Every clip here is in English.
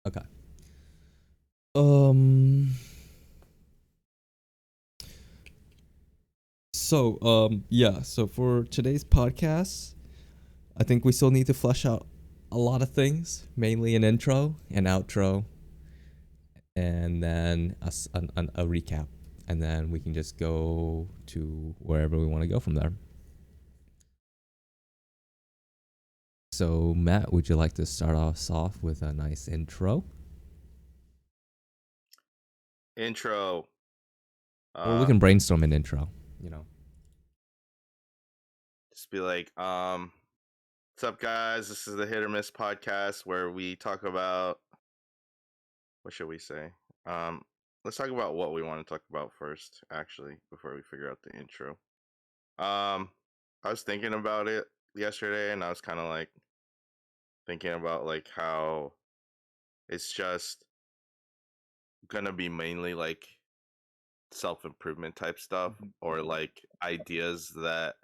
Okay. Um. Yeah. So for today's podcast, I think we still need to flesh out a lot of things, mainly an intro, an outro, and then a recap, and then we can just go to wherever we want to go from there. So, Matt, would you like to start us off with a nice intro? Intro. Or we Uh, can brainstorm an intro, you know. just be like, what's up, guys? This is the Hit or Miss podcast where we talk about what should we say? Um, let's talk about what we want to talk about first, actually, before we figure out the intro. I was thinking about it yesterday, and I was kind of like thinking about like how it's just gonna be mainly like self improvement type stuff Mhm. or like ideas that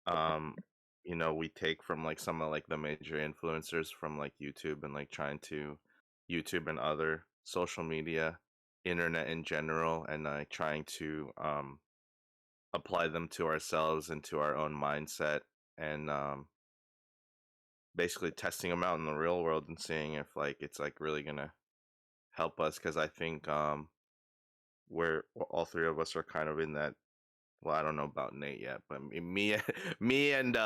um we take from like some of like the major influencers from like YouTube and like trying to YouTube and other social media, internet in general, and like trying to apply them to ourselves and to our own mindset, and basically testing them out in the real world and seeing if like it's like really gonna help us, because I think we're all three of us are kind of in that. Well, I don't know about Nate yet, but me and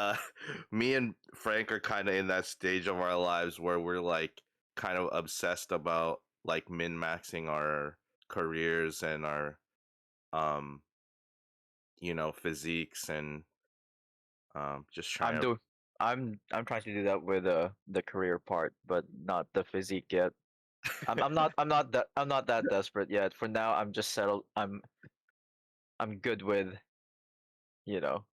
me and Frank are kind of in that stage of our lives where we're like kind of obsessed about like min maxing our careers and our um physiques, and just trying I'm to. doing. I'm trying to do that with the career part, but not the physique yet. I'm not that desperate yet. For now, I'm just settled. I'm good with you know.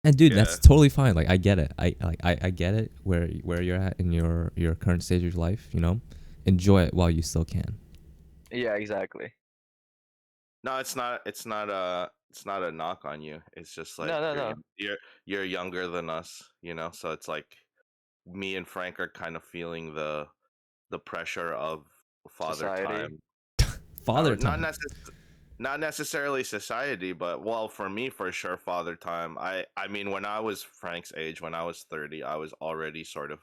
And dude, that's Yeah. totally fine. Like I get it. I get it where you're at in your current stage of life, you know? Enjoy it while you still can. Yeah, exactly. No, it's not a knock on you. It's just like No, no, no. you're younger than us, so it's like me and Frank are kind of feeling the pressure of father Society. time. Father Not time. not necessarily society, but well, for me, for sure, father time. I mean, when I was Frank's age, when I was 30, I was already sort of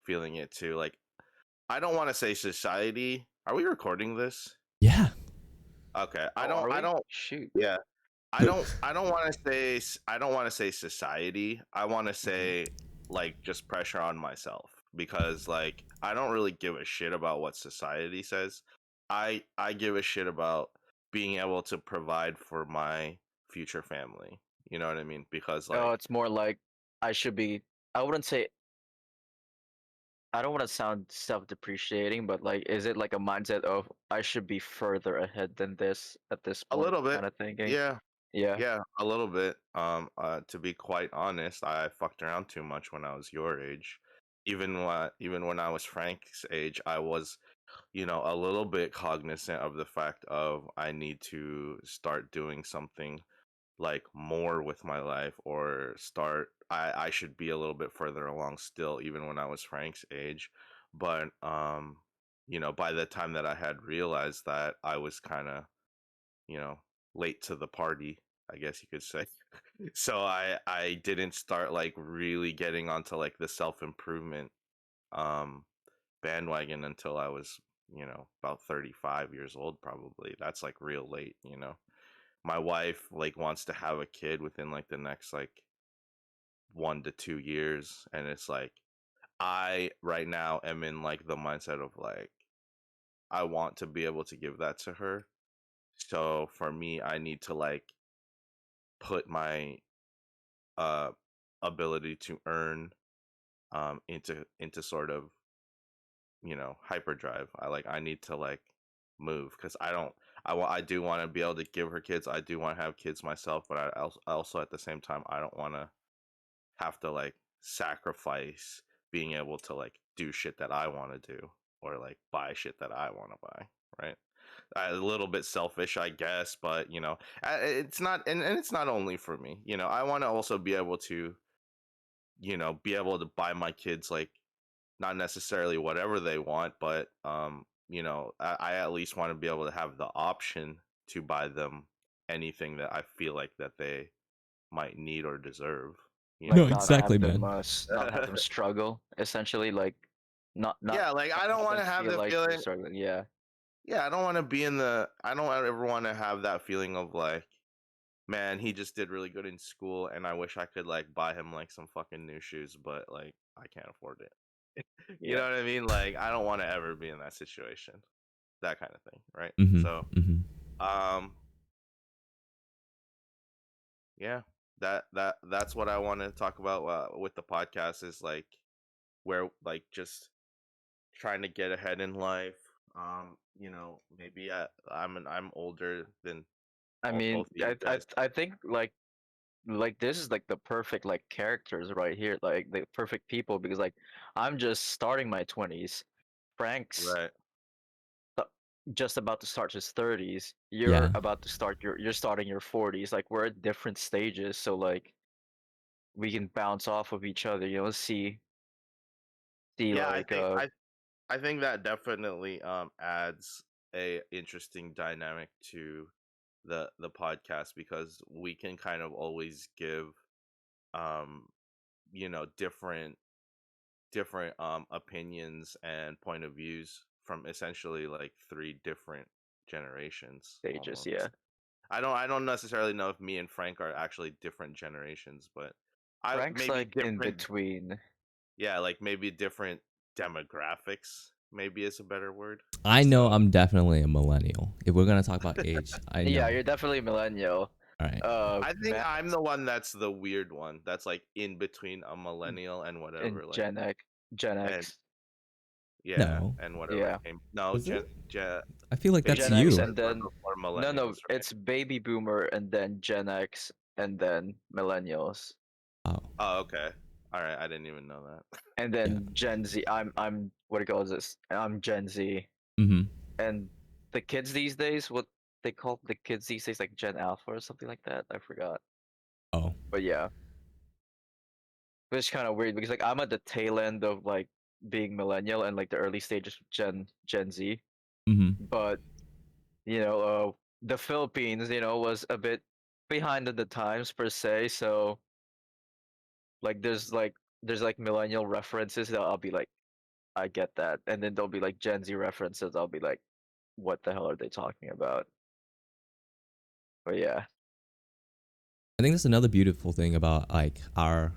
feeling it too. Like, I don't want to say society. Are we recording this? Yeah. Okay. Oh, are I we? don't. Shoot. Yeah. I don't want to say. I don't want to say society. I want to Hmm. say like just pressure on myself, because like I don't really give a shit about what society says. I give a shit about being able to provide for my future family. You know what I mean? Because Oh, like it's more like I should be. I wouldn't say. I don't want to sound self-depreciating, but like, is it like a mindset of I should be further ahead than this at this a point little bit. kind of thinking? Yeah. Yeah. Yeah, a little bit. To be quite honest, I fucked around too much when I was your age. Even when I was Frank's age, I was, a little bit cognizant of the fact of I need to start doing something like more with my life, or start I should be a little bit further along still, even when I was Frank's age. But by the time that I had realized that, I was kind of, you know, late to the party, I guess you could say. So I didn't start like really getting onto like the self-improvement um bandwagon until I was, about 35 years old probably. That's like real late. My wife like wants to have a kid within like the next like 1 to 2 years, and it's like I right now am in like the mindset of like I want to be able to give that to her. So for me, I need to like put my uh ability to earn into sort of, hyperdrive. I need to like move, because I don't I do want to be able to give her kids. I do want to have kids myself, but I also at the same time I don't want to have to like sacrifice being able to like do shit that I want to do, or like buy shit that I want to buy, right? A little bit selfish, I guess, but it's not, and it's not only for me. I want to also be able to, be able to buy my kids like not necessarily whatever they want, but I at least want to be able to have the option to buy them anything that I feel like that they might need or deserve. You Like No, know. not exactly, have them man. not have them struggle, essentially, like not Yeah, like I don't have want them to have feel the like they're feeling. struggling. Yeah. Yeah, I don't want to be in the. I don't ever want to have that feeling of like, man, he just did really good in school, and I wish I could like buy him like some fucking new shoes, but like I can't afford it. You Yeah. know what I mean? Like I don't want to ever be in that situation, that kind of thing, right? Mm-hmm. So, Mm-hmm. um, yeah, that's what I want to talk about with the podcast is like where like just trying to get ahead in life. Maybe I'm older than I mean, both of you guys. I think like this is like the perfect like characters right here, like the perfect people, because like I'm just starting my 20s. Frank's Right. uh, just about to start his 30s. You're Yeah. about to start you're starting your 40s. Like we're at different stages, so like we can bounce off of each other, see Yeah, I like think I think that definitely adds a interesting dynamic to the podcast because we can kind of always give um different opinions and point of views from essentially like three different generations stages, yeah. almost. I don't necessarily know if me and Frank are actually different generations, but I Frank's maybe like in different. between. Yeah, like maybe different demographics. Maybe is a better word. I know So I'm definitely a millennial. If we're gonna talk about age, I Yeah, know. you're definitely millennial. All right. I think Matt I'm the one that's the weird one. That's like in between a millennial and and whatever. Like Gen and X. yeah, No. and whatever Yeah. came. No, Is it? Gen I feel like that's Gen baby X you. boomers and were then before no, millennials, right? it's baby boomer and then Gen X and then millennials. Oh, Oh, okay. All right, I didn't even know that. And yeah. then Gen Z. I'm what do you call this? I'm Gen Z. Mm-hmm. And the kids these days, what they call the kids these days, like Gen Alpha or something like that. I forgot. Oh. But yeah, it's kind of weird because like I'm at the tail end of like being millennial and like the early stages of Gen Z. Mm-hmm. But the Philippines, was a bit behind in the times per se. So like there's like millennial references that I'll be like, I get that, and then there'll be like Gen Z references. I'll be like, what the hell are they talking about? But yeah, I think that's another beautiful thing about like our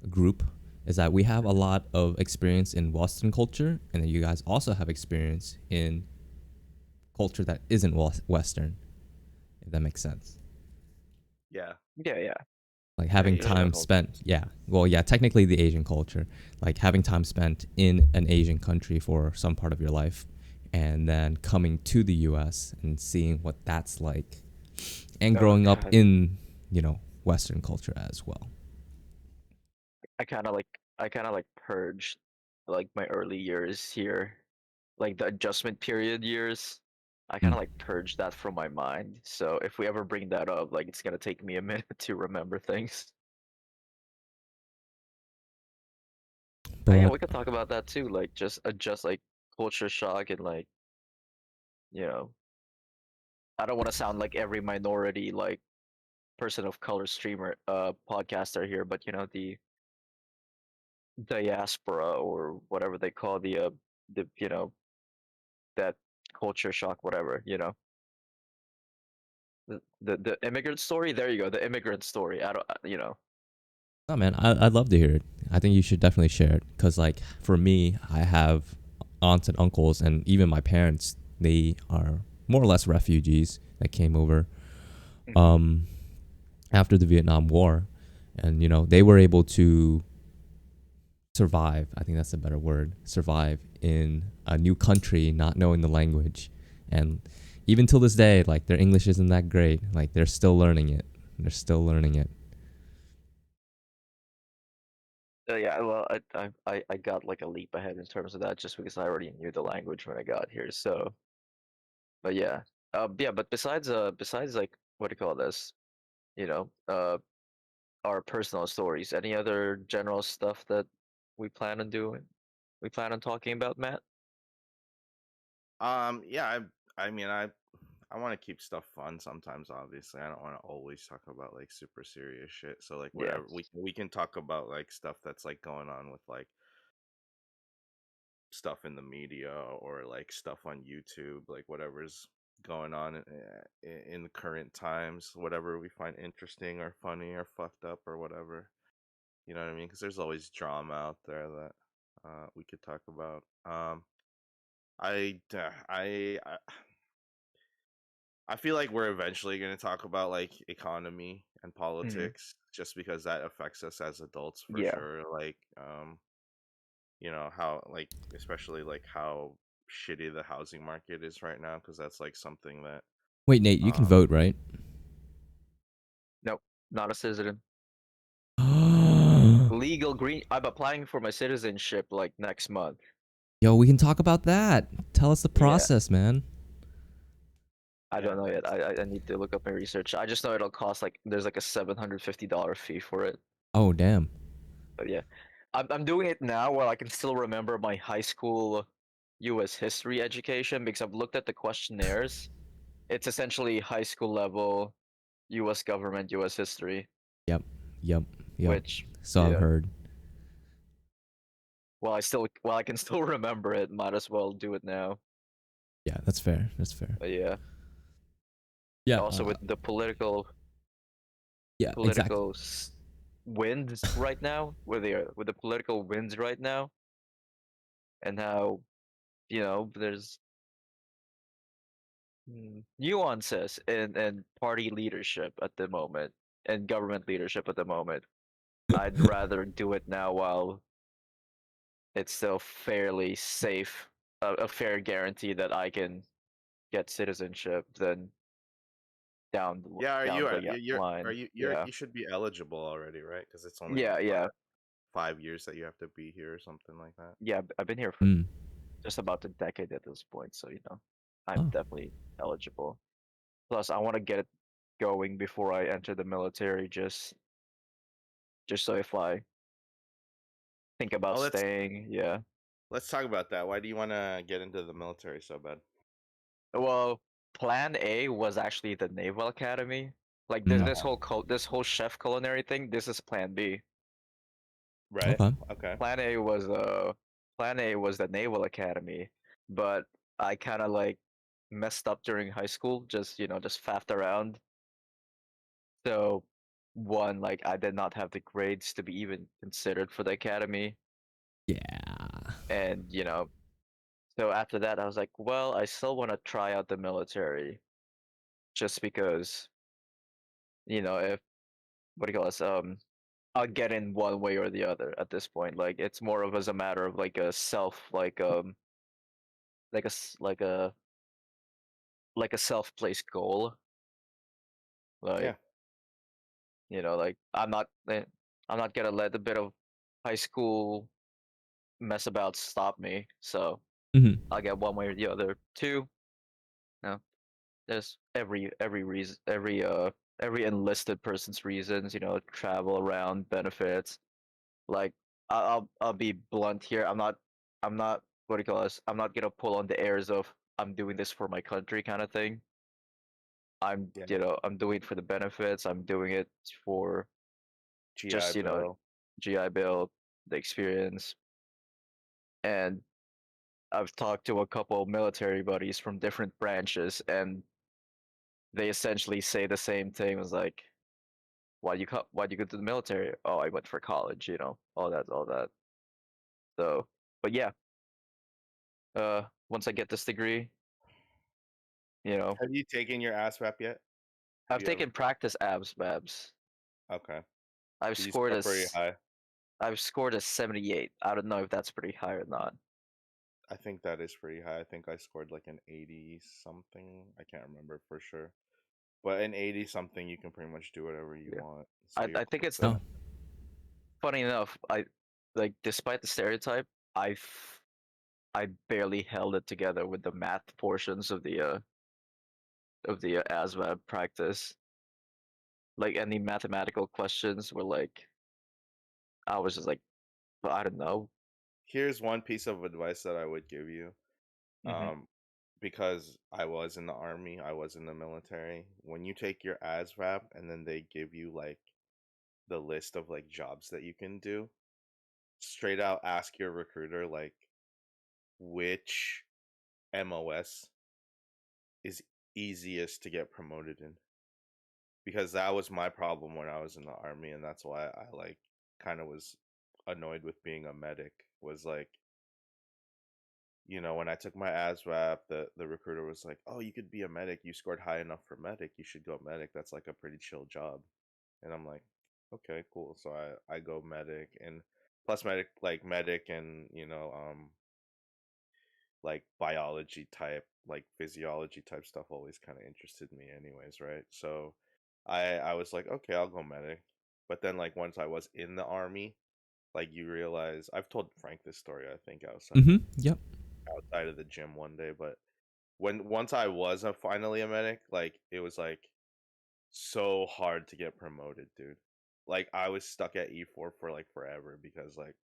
group is that we have a lot of experience in Western culture, and then you guys also have experience in culture that isn't Western. If that makes sense. Yeah, yeah, Like the having Asian time definitely. culture. spent, yeah. Well, yeah, technically the Asian culture, like having time spent in an Asian country for some part of your life, and then coming to the U.S. and seeing what that's like, and Oh growing up God, in Western culture as well. I kind of like I kind of like purged like my early years here, like the adjustment period years. I kind Mm. of like purged that from my mind. So if we ever bring that up, like it's gonna take me a minute to remember things. Yeah, But we could talk about that too. Like just adjust like culture shock and like, you know, I don't want to sound like every minority like person of color streamer podcaster here, but the diaspora or whatever they call the that culture shock, whatever, the immigrant story. There you go, the immigrant story. I don't no, man, I'd love to hear it. I think you should definitely share it because, like, for me, I have aunts and uncles, and even my parents. They are more or less refugees that came over Mhm. um, after the Vietnam War, and they were able to survive. I think that's a better word. Survive in a new country, not knowing the language, and even till this day, like their English isn't that great. Like they're still learning it. They're still learning it. Yeah, well, I got like a leap ahead in terms of that just because I already knew the language when I got here. So, but yeah, yeah. But besides like what do you call this? You know, uh, our personal stories. Any other general stuff that we plan on doing? we plan on talking about, Matt? Yeah, I mean, I want to keep stuff fun sometimes. Obviously, I don't want to always talk about like super serious shit. So like Yeah. whatever we can talk about like stuff that's like going on with like stuff in the media or like stuff on YouTube, like whatever's going on in the current times, whatever we find interesting or funny or fucked up or whatever. You know what I mean? Because there's always drama out there that we could talk about. I feel like we're eventually going to talk about like economy and Mhm. politics just because that affects us as adults for Yeah. sure. Like, you know, how, like, especially like how shitty the housing market is right now, because that's like something that, Wait, Nate, you can um, vote, right? Nope, not a citizen. Yo, Legal green. I'm applying for my citizenship like next month. we can talk about that. Tell us the Yeah. process, man. I yeah, don't know yet. that's, I need to look up my research. I just know it'll cost like there's like a $750 fee for it. Oh, damn. But yeah, I'm doing it now while I can still remember my high school U.S. history education because I've looked at the questionnaires. It's essentially high school level U.S. government, U.S. history, Yep, yep, yep. which So I've yeah, heard. while I can still remember it, might as well do it now. Yeah, that's fair. That's fair. But yeah, Yeah, also with the political yeah, exactly. political winds right now, with the political winds right now, and how there's nuances in party leadership at the moment and government leadership at the moment. I'd rather do it now while it's still fairly safe, a fair guarantee that I can get citizenship than yeah. Are down you, the are line. you should be eligible already, right? Because it's only Yeah, like yeah, 5 years that you have to be here or something like that. yeah. I've been here for Mm. just about a decade at this point, so I'm Oh, definitely eligible. Plus, I want to get it going before I enter the military, just so if I think about Oh, staying, yeah. let's talk about that. Why do you want to get into the military so bad? Well, Plan A was actually the Naval Academy. Like this mm. this whole this whole chef culinary thing. This is Plan B. Right. Okay. Okay. Plan A was Plan A was the Naval Academy, but I kind of like messed up during high school. Just faffed around. So one, like I did not have the grades to be even considered for the academy, Yeah. and so after that I was like, well, I still want to try out the military, just because if what do you call this I'll get in one way or the other at this point. Like it's more of as a matter of like a self like a s- like a self-placed goal. Yeah. Like like I'm not gonna let a bit of high school mess about stop me. So Hmm. I'll get one way or the other. Two, no, there's every reason, every enlisted person's reasons. Travel around, benefits. Like I'll be blunt here. I'm not what do you call this? I'm not gonna pull on the airs of I'm doing this for my country kind of thing. Yeah. I'm doing it for the benefits. I'm doing it for GI just Bill. GI Bill, the experience. And I've talked to a couple of military buddies from different branches, and they essentially say the same thing. It was like, why'd you go to the military? Oh, I went for college. All that. So, but yeah, once I get this degree, you know, Have you taken your ASVAB yet? Have I've you ever? taken practice abs babs. Okay. I've Did you scored score a pretty s- high? I've scored a 78. I don't know if that's pretty high or not. I think that is pretty high. I think I scored like an 80 something. I can't remember for sure. But an 80 something, you can pretty much do whatever you Yeah. want. So I you're I think close it's to the Oh. that. funny enough, I like despite the stereotype, I barely held it together with the math portions of the ASVAB practice. Like any mathematical questions were like I was just like, I don't know. here's one piece of advice that I would give you. Mm-hmm. Because I was in the army, I was in the military. When you take your ASVAB and then they give you like the list of like jobs that you can do, straight out ask your recruiter like which MOS is easiest to get promoted in. Because that was my problem when I was in the army, and that's why I like kind of was annoyed with being a medic. Was like, when I took my ASVAB, the recruiter was like, "Oh, you could be a medic. You scored high enough for medic. You should go medic. That's like a pretty chill job." And I'm like, "Okay, cool." So I go medic, and plus medic and like biology type, like physiology type stuff always kind of interested me anyways, right? So I was like, "Okay, I'll go medic." But then like once I was in the army, like you realize I've told Frank this story, I think Mm-hmm. Yep. outside of the gym one day, but once I was finally a medic, like it was like so hard to get promoted, dude. Like I was stuck at E4 for like forever because like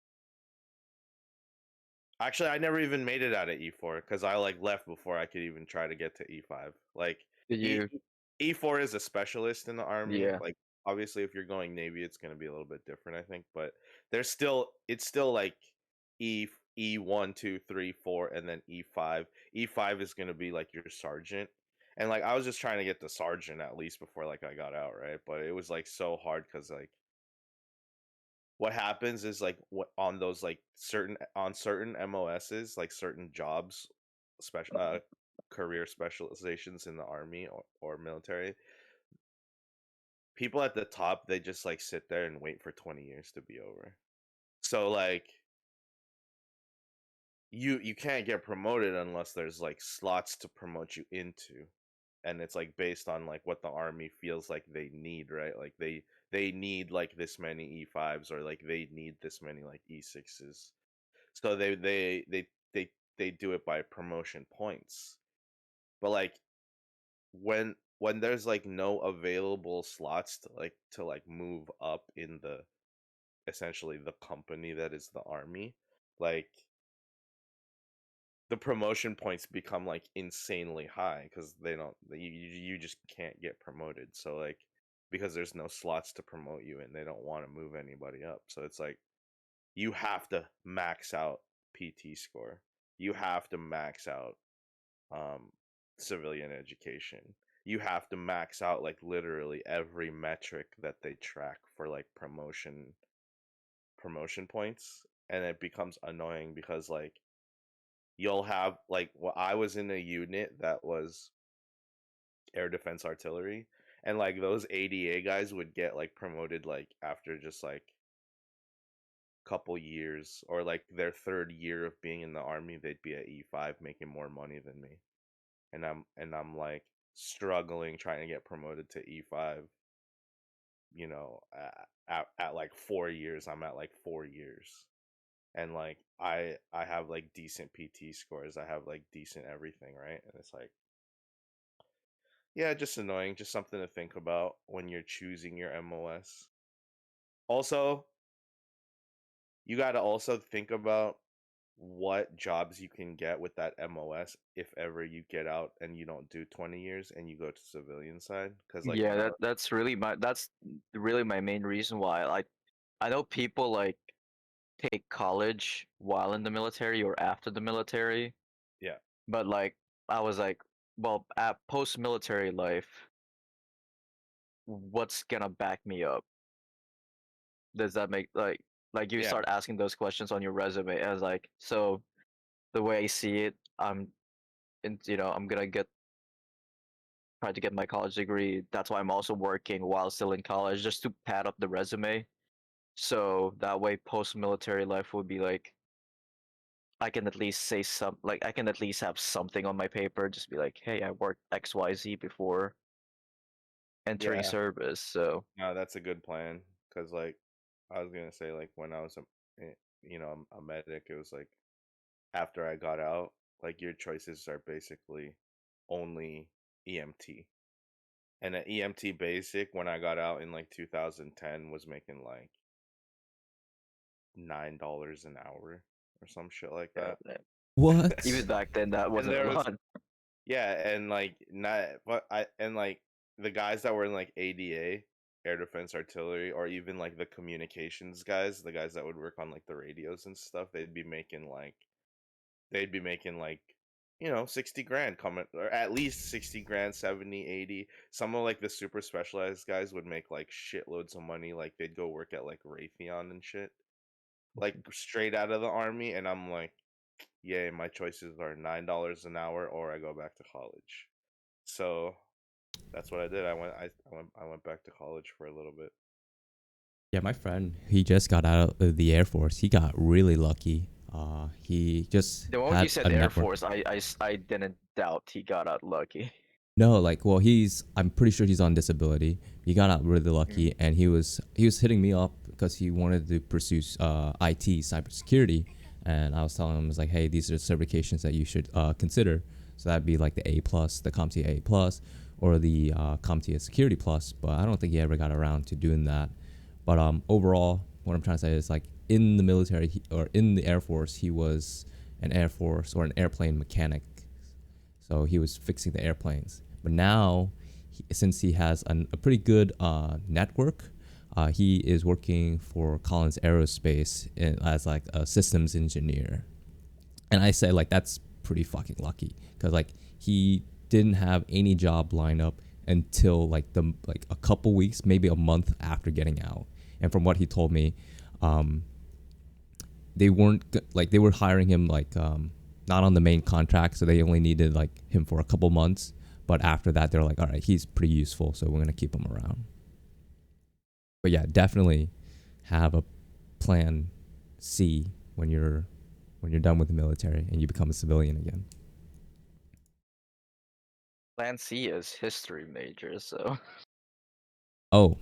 actually I never even made it out of E4 because I like left before I could even try to get to E5. Like Did E you? E4 is a specialist in the army. Yeah. Like obviously if you're going Navy it's gonna be a little bit different, I think, but it's still like E1, 2, 3, 4, and then E5. E5 is gonna be like your sergeant. And like I was just trying to get the sergeant at least before like I got out, right? But it was like so hard because like what happens is like what on those like certain MOSs, like certain jobs, special career specializations in the army or military, people at the top they just like sit there and wait for 20 years to be over. So like you can't get promoted unless there's like slots to promote you into, and it's like based on like what the army feels like they need, right? Like they need like this many E5s or like they need this many like E6s. So they do it by promotion points. But like when there's like no available slots to like move up in the essentially the company that is the army, like the promotion points become like insanely high because they don't you just can't get promoted. So like because there's no slots to promote you and they don't want to move anybody up. So it's like you have to max out PT score. You have to max out um civilian education. You have to max out like literally every metric that they track for like promotion points, and it becomes annoying because like you'll have like I was in a unit that was air defense artillery, and like those ADA guys would get like promoted like after just like couple years or like their third year of being in the army they'd be at E5 making more money than me, and I'm like struggling trying to get promoted to E5, at like 4 years. I'm at like 4 years, and like I have like decent PT scores, I have like decent everything, right? And it's like, yeah, just annoying, just something to think about when you're choosing your MOS. Also, you got to also think about what jobs you can get with that MOS if ever you get out and you don't do 20 years and you go to civilian side, cuz like Yeah, that's really my main reason why. Like, I know people like take college while in the military or after the military, yeah. but like I was like, well, at post-military life, what's gonna back me up? Does that make like you Yeah. start asking those questions on your resume as like, so the way I see it, I'm gonna get try to get my college degree. That's why I'm also working while still in college just to pad up the resume. So that way post-military life would be like I can at least say like I can at least have something on my paper, just be like, hey, I worked XYZ before entering Yeah. service. So No, that's a good plan cuz like I was going to say like when I was a medic, it was like after I got out, like your choices are basically only EMT. And an EMT basic when I got out in like 2010 was making like $9 an hour. or some shit like Yeah, that. What? even back then, that And wasn't a there was lot. yeah, and like not but I and like the guys that were in like ADA, air defense artillery, or even like the communications guys, the guys that would work on like the radios and stuff, they'd be making like 60 grand coming, or at least 60 grand, 70, 80. Some of like the super specialized guys would make like shitloads of money, like they'd go work at like Raytheon and shit, like straight out of the army, and I'm like, yay, my choices are $9 an hour or I go back to college. So that's what I did. I went back to college for a little bit. Yeah, my friend, he just got out of the Air Force. He got really lucky. He just The moment you had said a Air network. Force, I didn't doubt he got out lucky. No, like, well, I'm pretty sure he's on disability. He got out really Mm. lucky, and he was hitting me up because he wanted to pursue IT cybersecurity, and I was telling him, I was like, hey, these are certifications that you should consider. So that'd be like the A plus, the CompTIA A plus, or the CompTIA Security Plus. But I don't think he ever got around to doing that. But overall, what I'm trying to say is like in the military or in the Air Force, he was an Air Force or an airplane mechanic, so he was fixing the airplanes. But now, since he has a pretty good network, he is working for Collins Aerospace as like a systems engineer. And I say like that's pretty fucking lucky because like he didn't have any job lined up until like a couple weeks, maybe a month after getting out. And from what he told me, um, they were hiring him like not on the main contract, so they only needed like him for a couple months. But after that, they're like, all right, he's pretty useful, so we're gonna keep him around. But yeah, definitely have a plan C when you're done with the military and you become a civilian again. Plan C is history major, so Oh,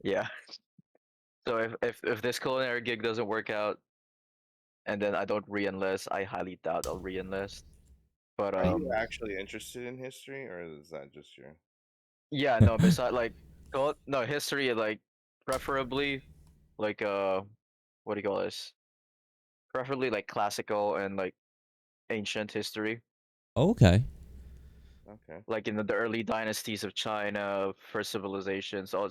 yeah. So if this culinary gig doesn't work out, and then I don't re-enlist, I highly doubt I'll re-enlist. But Are you actually interested in history, or is that just your? yeah, no. Besides, like, no history, like, preferably, like, what do you call this? Preferably like classical and like ancient history, okay. Okay. like in the early dynasties of China, first civilizations, all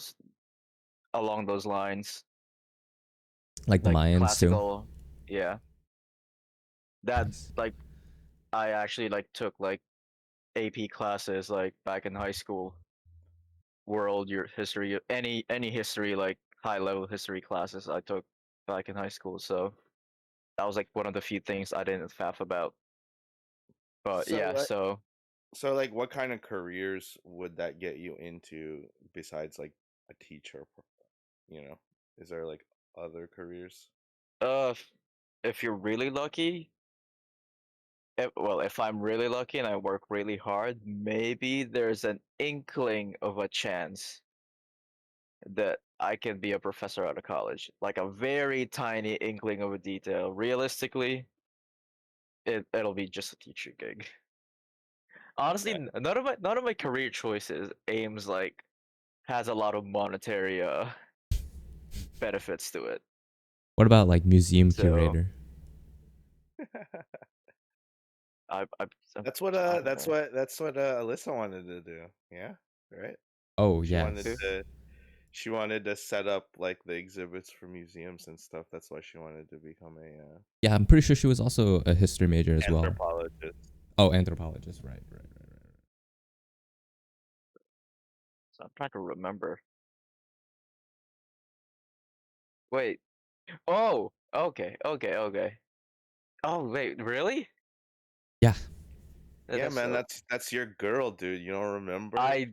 along those lines, Like the like Mayans too. classical. Yeah, that Nice. like I actually like took like AP classes like back in high school, world your history, any history like high level history classes I took back in high school. So that was like one of the few things I didn't faff about. But So yeah, what? so So like, what kind of careers would that get you into besides like a teacher? You know, is there like other careers? uh, if you're really lucky, well, if I'm really lucky and I work really hard, maybe there's an inkling of a chance that I can be a professor out of college. Like a very tiny inkling of a detail. Realistically, it'll be just a teacher gig. Honestly, Okay. none of my career choices aims like has a lot of monetary benefits to it. What about like museum So curator? I That's what I don't know. Alyssa wanted to do. Yeah, right. Oh She wanted Who? yes. to she wanted to set up like the exhibits for museums and stuff. That's why she wanted to become a Yeah, I'm pretty sure she was also a history major as well. anthropologist. Oh, anthropologist. Right, right, right, right. So I'm trying to remember. Wait. Oh, okay. Oh, wait, really? Yeah. Yeah, That's man, so. that's your girl, dude. You don't remember? I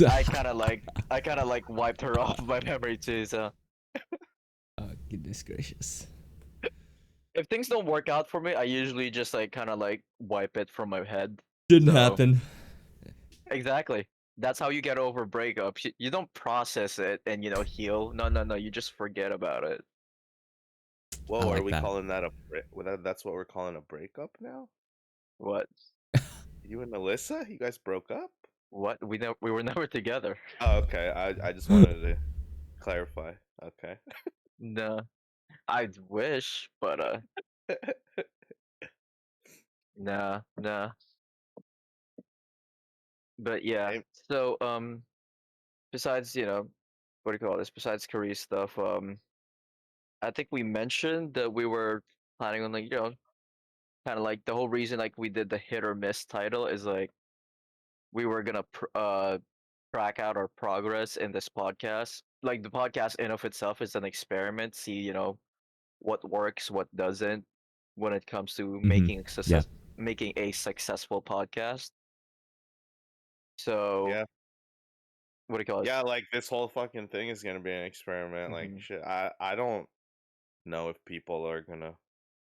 I kind of like wiped her off my memory too. So Oh, goodness gracious. if things don't work out for me, I usually just like kind of like wipe it from my head. Didn't So happen. exactly, that's how you get over breakups. You don't process it and heal. No. You just forget about it. I Whoa, are like we that. calling that that's what we're calling a breakup now? What? You and Alyssa? You guys broke up? What? We were never together. Oh, okay. I just wanted to clarify. Okay. No, I wish, but Nah, nah. But yeah. Hey, So besides, what do you call this? Besides career stuff, I think we mentioned that we were planning on, like, kind of like the whole reason like we did the hit or miss title is like we were gonna track out our progress in this podcast. Like the podcast in of itself is an experiment. See, what works, what doesn't, when it comes to Mm-hmm. Yeah. making a successful podcast. So yeah, what do you call it? yeah. Like this whole fucking thing is gonna be an experiment. Like Hmm. shit. I don't know if people are gonna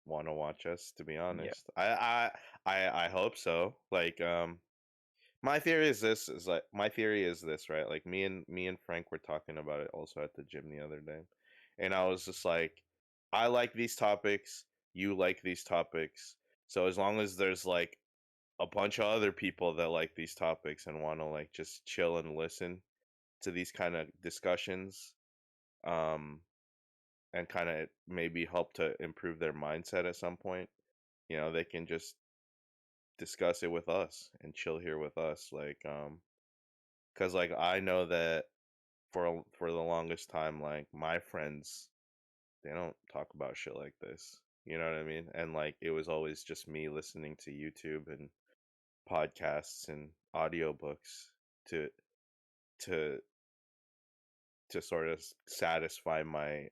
want to watch us. To be Yeah. honest, I hope so. Like my theory is this is like my theory is this, right? Like me and Frank were talking about it also at the gym the other day. And I was just like, I like these topics, you like these topics. So as long as there's like a bunch of other people that like these topics and want to like just chill and listen to these kind of discussions, um and kind of maybe help to improve their mindset at some point, they can just discuss it with us and chill here with us, like because like I know that for the longest time, like my friends, they don't talk about shit like this. You know what I mean? And like it was always just me listening to YouTube and podcasts and audiobooks to to to sort of satisfy my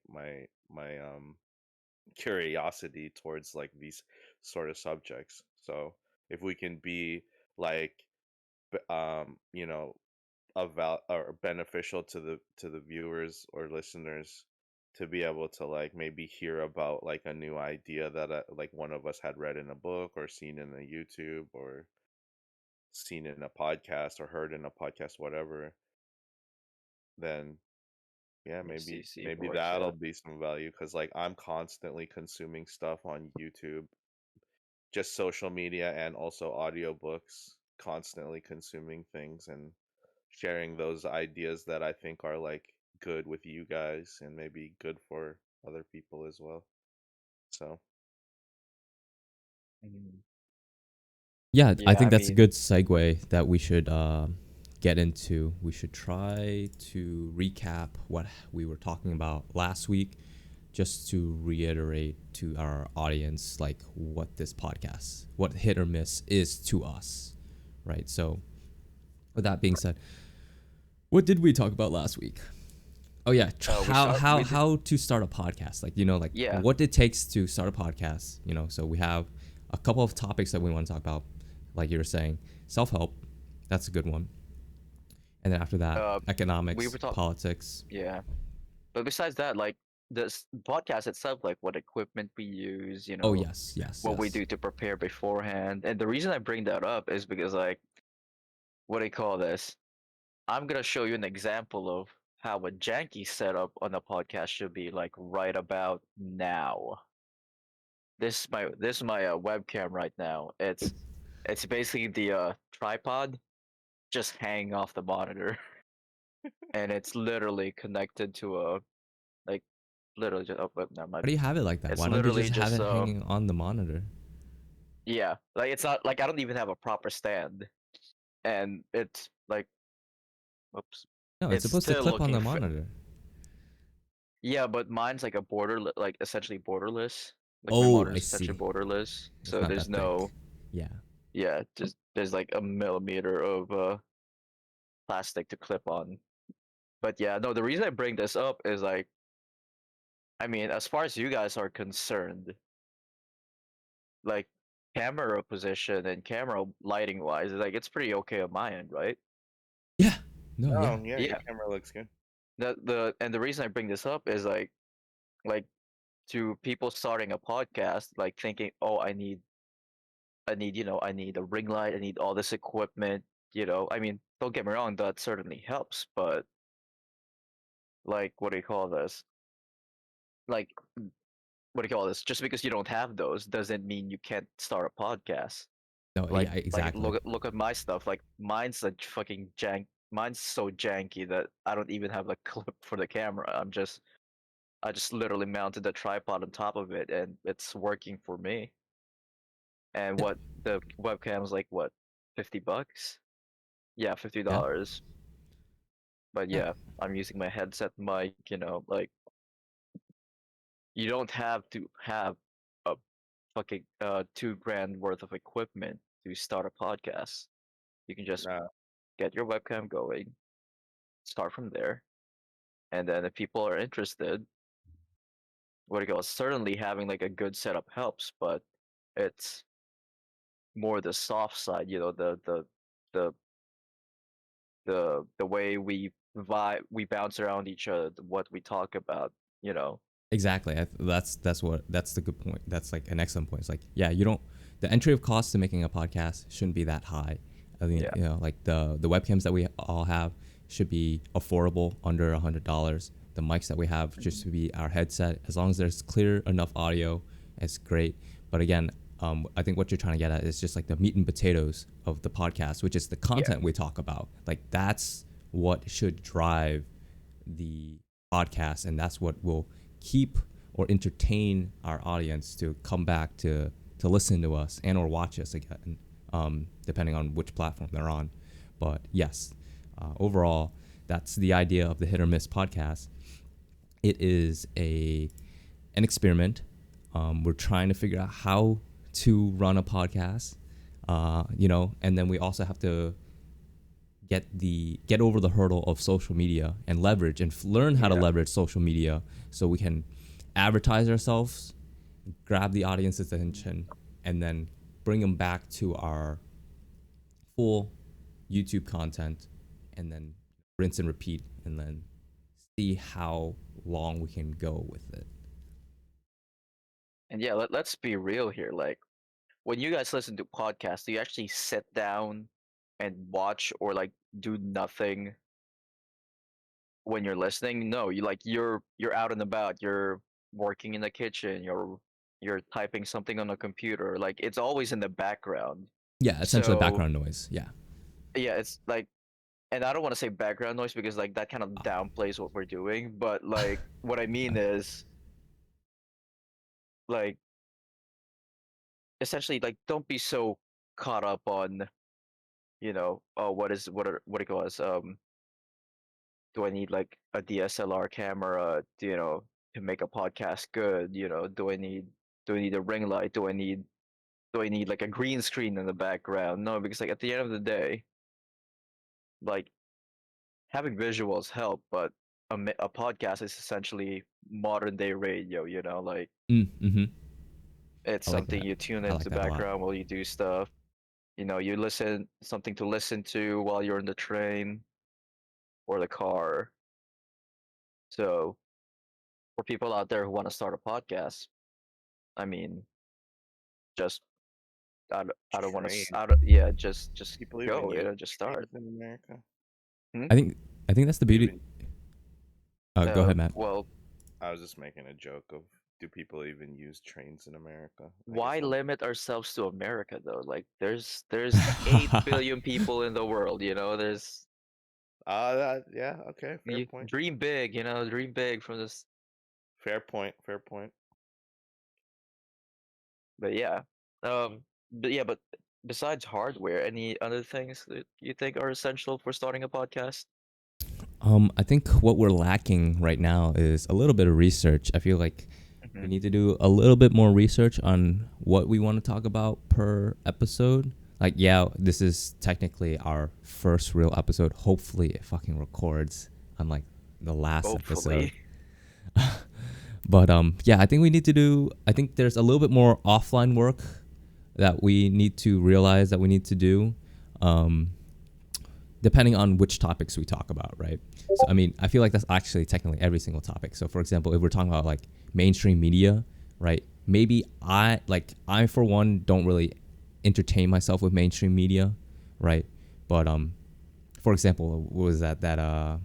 curiosity towards like these sort of subjects. So if we can be like you know or beneficial to the viewers or listeners to be able to like maybe hear about like a new idea that like one of us had read in a book or seen in a YouTube or seen in a podcast or heard in a podcast, whatever, then yeah, Let me see if it maybe works that'll out. be some value because like I'm constantly consuming stuff on YouTube, just social media and also audiobooks, constantly consuming things and sharing those ideas that I think are like good with you guys and maybe good for other people as well. So, Mhm. Yeah, I Yeah, think I that's a mean, good segue that we should get into. We should try to recap what we were talking about last week, just to reiterate to our audience like what this podcast, what hit or miss is to us, right? So, with that being said, what did we talk about last week? Oh yeah, we did. how to start a podcast, like like Yeah. what it takes to start a podcast. So we have a couple of topics that we want to talk about, like you were saying, self-help, that's a good one, and then after that, Uh, we economics, were talking. politics. Yeah. But besides that, like this podcast itself, like what equipment we use, Oh yes, yes, what we yes. do to prepare beforehand. And the reason I bring that up is because, like, what do you call this? I'm gonna show you an example of how a janky setup on a podcast should be like right about now. This is my webcam right now. It's basically the tripod just hanging off the monitor, and it's literally connected to a, like, literally just, oh, but never Why mind. do you have it like that? It's Why don't you literally just have just it hanging on the monitor? yeah, like it's not like I don't even have a proper stand, and it's like, oops, No, it's it's supposed to still clip on looking the monitor. yeah, but mine's like a like essentially borderless. Like my Oh, I monitor's essentially see. borderless, It's so not there's that thick. no, Yeah. yeah, just there's like a millimeter of plastic to clip on. But yeah, no, the reason I bring this up is like, I mean, as far as you guys are concerned, like camera position and camera lighting wise, like it's pretty okay on my end, right? Yeah. No, yeah. oh yeah, your Yeah. camera looks good. The reason I bring this up is like to people starting a podcast, like thinking, oh, I need a ring light, I need all this equipment. I mean, don't get me wrong, that certainly helps, but like, what do you call this? Like, what do you call this? Just because you don't have those doesn't mean you can't start a podcast. No, Like, yeah, exactly. look at my stuff. Like, mine's like fucking jank. Mine's so janky that I don't even have a clip for the camera. I'm just I just literally mounted the tripod on top of it, and it's working for me. And Yeah, what the webcam is like, what, $50? Yeah, $50. yeah, But yeah. yeah, I'm using my headset mic, like you don't have to have a fucking 2 grand worth of equipment to start a podcast. You can just Nah, get your webcam going, start from there, and then if people are interested, what do you call it, certainly having like a good setup helps, but it's more the soft side, the the way we bounce around each other, what we talk about, you know. Exactly. That's the good point. That's like an excellent point. It's like, yeah, you don't the entry of cost to making a podcast shouldn't be that high. I mean, Yeah. like the webcams that we all have should be affordable, under $100. The mics that we have just to be our headset, as long as there's clear enough audio, it's great. But again, I think what you're trying to get at is just like the meat and potatoes of the podcast, which is the Yeah. content we talk about. Like that's what should drive the podcast, and that's what will keep or entertain our audience to come back to listen to us and or watch us again, depending on which platform they're on. But yes, overall, that's the idea of the Hit or Miss podcast. It is an experiment. We're trying to figure out how to run a podcast, and then we also have to get over the hurdle of social media and leverage and learn how to Yeah. leverage social media so we can advertise ourselves, grab the audience's attention, and then bring them back to our full YouTube content, and then rinse and repeat, and then see how long we can go with it. And yeah, let's be real here. Like, when you guys listen to podcasts, do you actually sit down and watch, or like do nothing when you're listening? No, you're out and about, you're working in the kitchen, you're typing something on a computer. Like, it's always in the background. Yeah, essentially So background noise. Yeah. yeah, it's like, and I don't want to say background noise because like that kind of downplays what we're doing, but like what I mean is like essentially like don't be so caught up on, oh, what it was, do I need like a DSLR camera, to make a podcast good? Do I need a ring light? Do I need like a green screen in the background? No, because like at the end of the day, like having visuals help, but a podcast is essentially modern day radio, like Mm-hmm. it's I like something that. you tune I into like the that a lot. background while you do stuff. You listen something to listen to while you're in the train or the car. So for people out there who want to start a podcast, I mean, just I don't want to train. yeah, just People even go, use just start. trains in America. Hmm? I think that's the beauty. Even Go ahead, Matt. Well, I was just making a joke of, do people even use trains in America? Like why it's not. limit ourselves to America though? Like there's 8 billion people in the world, there's Yeah. Okay. Fair you point. dream big, dream big from this. Fair point. Fair point. But yeah. But besides hardware, any other things that you think are essential for starting a podcast? I think what we're lacking right now is a little bit of research. I feel like we Hmm. need to do a little bit more research on what we want to talk about per episode. Like, yeah, this is technically our first real episode. Hopefully, it fucking records, unlike the last episode. Hopefully. But yeah, I think we need to do. I think there's a little bit more offline work that we need to realize that we need to do, um, depending on which topics we talk about, right? So I mean, I feel like that's actually technically every single topic. So for example, if we're talking about like mainstream media, right? Maybe I for one don't really entertain myself with mainstream media, right? But for example, what was that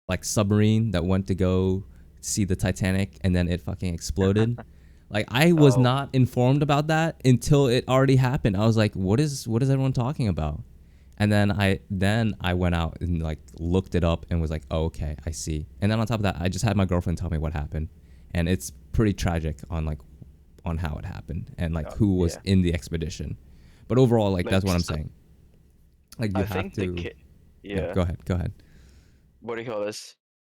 like submarine that went to go see the Titanic and then it fucking exploded? Like I was Oh, not informed about that until it already happened. I was like, what is everyone talking about? And then I went out and like looked it up and was like, oh, okay, I see. And then on top of that, I just had my girlfriend tell me what happened, and it's pretty tragic on how it happened and like who was Yeah. in the expedition. But overall, like Like that's what I'm saying. Like you I have think to. Yeah, yeah. go ahead. Go ahead. What do you call this?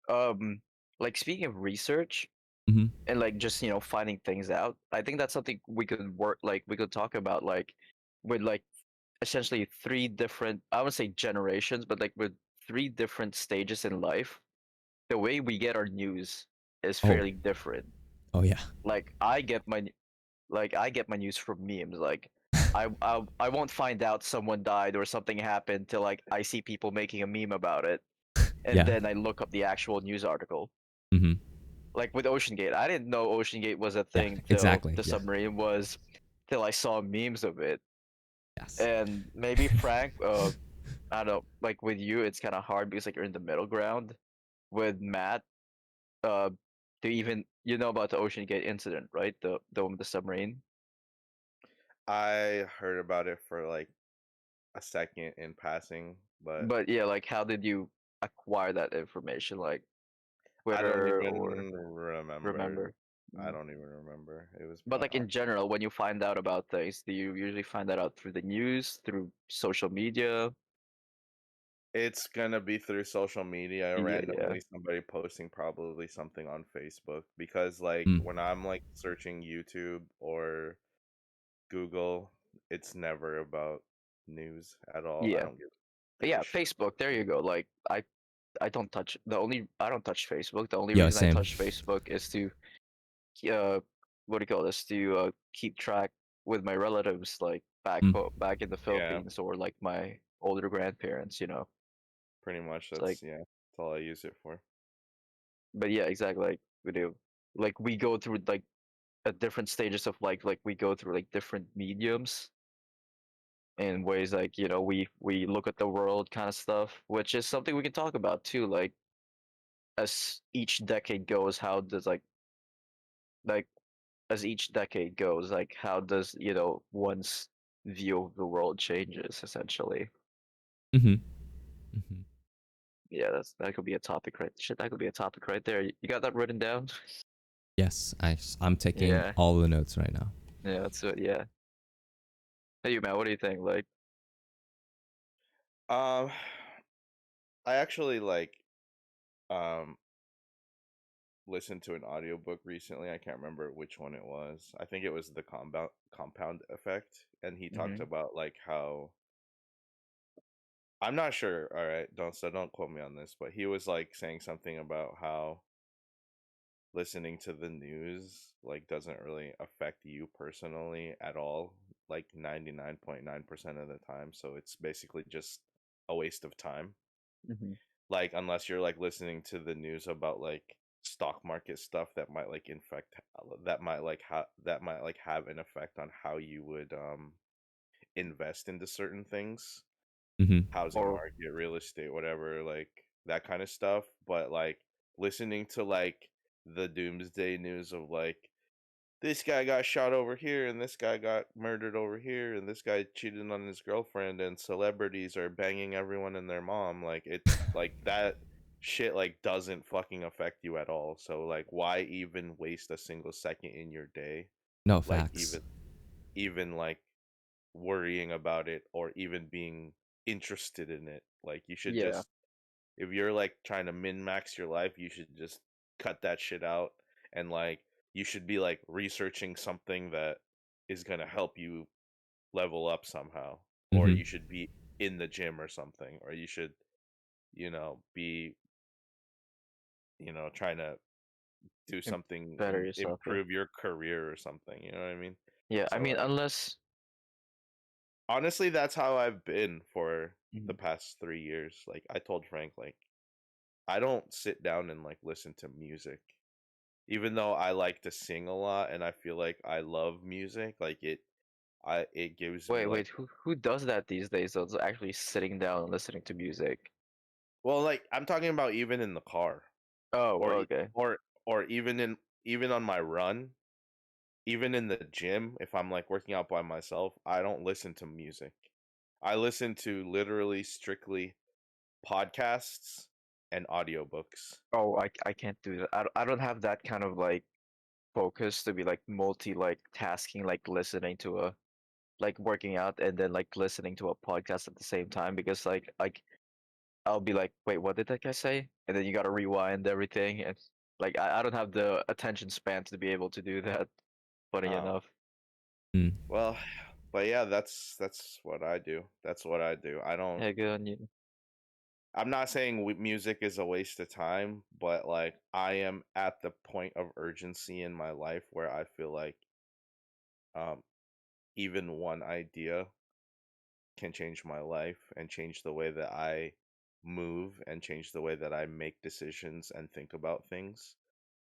Um, like speaking of research Mm-hmm. and like just finding things out, I think that's something we could talk about like with like essentially three different, I wouldn't say generations, but like with three different stages in life, the way we get our news is Oh. fairly different. Oh yeah. Like I get my news from memes. Like I won't find out someone died or something happened till like I see people making a meme about it, and Yeah. then I look up the actual news article. Mm-hmm. Like with Ocean Gate, I didn't know Ocean Gate was a Yeah. thing till Exactly. the Yeah. submarine was, till I saw memes of it. Yes. And maybe Frank, I don't know, like with you, it's kind of hard because like you're in the middle ground. With Matt, uh, to even about the Ocean Gate incident, right? The one with the submarine. I heard about it for like a second in passing, but But yeah, like how did you acquire that information? Like I don't Twitter or even remember. remember? I Mm. don't even remember. It was But probably like in general, when you find out about things, do you usually find that out through the news, through social media? it's gonna be through social media Yeah, yeah, randomly, somebody posting probably something on Facebook because like Mm. when I'm like searching YouTube or Google, it's never about news at all. I yeah. don't give a Yeah, shit. Facebook, there you go. Like I don't touch Facebook. The only Yo, reason I same. touch Facebook is to what do you call this? To keep track with my relatives like Mm. back in the Yeah, Philippines, or like my older grandparents, pretty much. It's like, That's all I use it for. but yeah, exactly, like we do. Like we go through like at different stages of like we go through like different mediums in ways like, we look at the world kind of stuff, which is something we can talk about too, like as each decade goes, how does like as each decade goes, like how does one's view of the world changes essentially. Mm-hmm. Mm-hmm. Yeah, that could be a topic, right? Shit, that could be a topic right there. You got that written down? Yes, I'm taking Yeah, all the notes right now. yeah, that's it. Yeah. Hey, you, man, what do you think? Like, Um, I actually like um listened to an audiobook recently. I can't remember which one it was. I think it was the compound effect, and he talked hmm about like how I'm not sure. All right, don't quote me on this, but he was like saying something about how listening to the news like doesn't really affect you personally at all, like 99.9% of the time. So it's basically just a waste of time. hmm Like unless you're like listening to the news about like stock market stuff that might like infect that might like have an effect on how you would invest into certain things, Mm-hmm. housing or market, real estate, whatever, like that kind of stuff. But like listening to like the doomsday news of like this guy got shot over here and this guy got murdered over here and this guy cheated on his girlfriend and celebrities are banging everyone and their mom, like it, like that shit like doesn't fucking affect you at all. So like why even waste a single second in your day, No like facts. even like worrying about it or even being interested in it. Like you should yeah, just, if you're like trying to min max your life, you should just cut that shit out, and like you should be like researching something that is going to help you level up somehow, or Mm-hmm. you should be in the gym or something, or you should, be, trying to do im- something better and yourself. Yeah, improve your career or something, you know what I mean? yeah. I So mean, like unless. honestly, that's how I've been for the Mhm. past 3 years. Like I told Frank, like I don't sit down and like listen to music. Even though I like to sing a lot and I feel like I love music, like it gives me Wait, like, wait. Who does that these days? Though, is actually sitting down and listening to music. well, like I'm talking about even in the car Oh, or okay. or even on my run, even in the gym if I'm like working out by myself, I don't listen to music. I listen to literally strictly podcasts and audiobooks. Oh, I can't do that. I don't have that kind of like focus to be like multi like tasking, like listening to a like working out and then like listening to a podcast at the same time because like I'll be like, wait, what did that guy say? And then you gotta rewind everything and like I don't have the attention span to be able to do that, funny Oh, enough. Mm. well, but yeah, that's what I do. That's what I do. I don't. Yeah, good on you. I'm not saying music is a waste of time, but like I am at the point of urgency in my life where I feel like um even one idea can change my life and change the way that I move and change the way that I make decisions and think about things.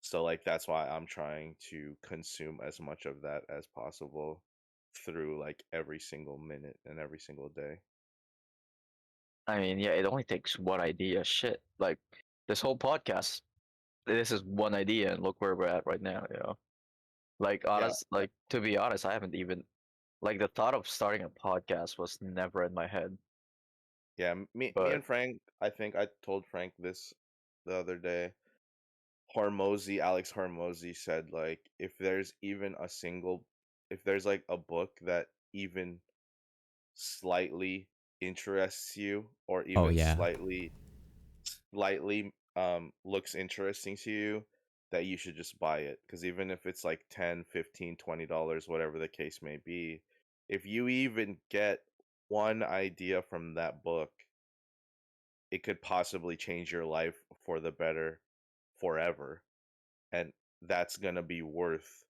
So like that's why I'm trying to consume as much of that as possible through like every single minute and every single day. I mean, yeah, it only takes one idea. Shit. Like this whole podcast, this is one idea and look where we're at right now, you know. Like Yeah. like to be honest, I haven't even like the thought of starting a podcast was never in my head. Yeah, me But and Frank, I think I told Frank this the other day. Alex Hormozy said like if there's even a single if there's like a book that even slightly interests you or Oh even yeah. slightly looks interesting to you, that you should just buy it, because even if it's like 10, 15, $20, whatever the case may be, if you even get one idea from that book, it could possibly change your life for the better forever, and that's going to be worth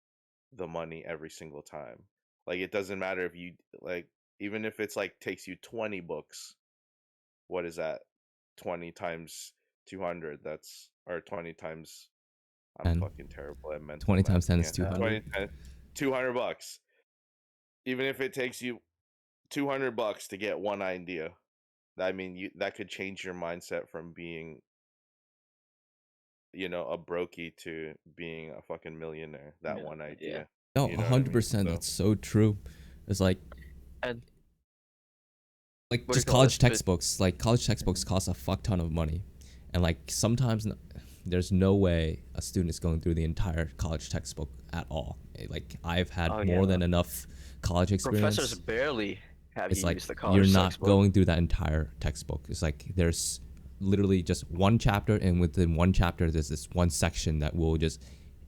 the money every single time. Like it doesn't matter if you like, even if it's like takes you 20 books, what is that? 20 times 200, that's, or 20 times, I'm And fucking terrible at mental 20 math. times 10 Yeah, is uh, 200. 20 $200. Even if it takes you $200 to get one idea, I mean, that could change your mindset from being, a brokey to being a fucking millionaire. That one yeah. idea. No, You know what I mean? 100%. So That's so true. It's And like what do you just call college this? textbooks. Like college textbooks cost a fuck ton of money, and like sometimes there's no way a student is going through the entire college textbook at all. Like I've Oh had yeah, more no. than enough college Professors experience. barely have It's you like use the you're college not textbook. going through that entire textbook. It's like there's literally just one chapter, and within one chapter there's this one section that will just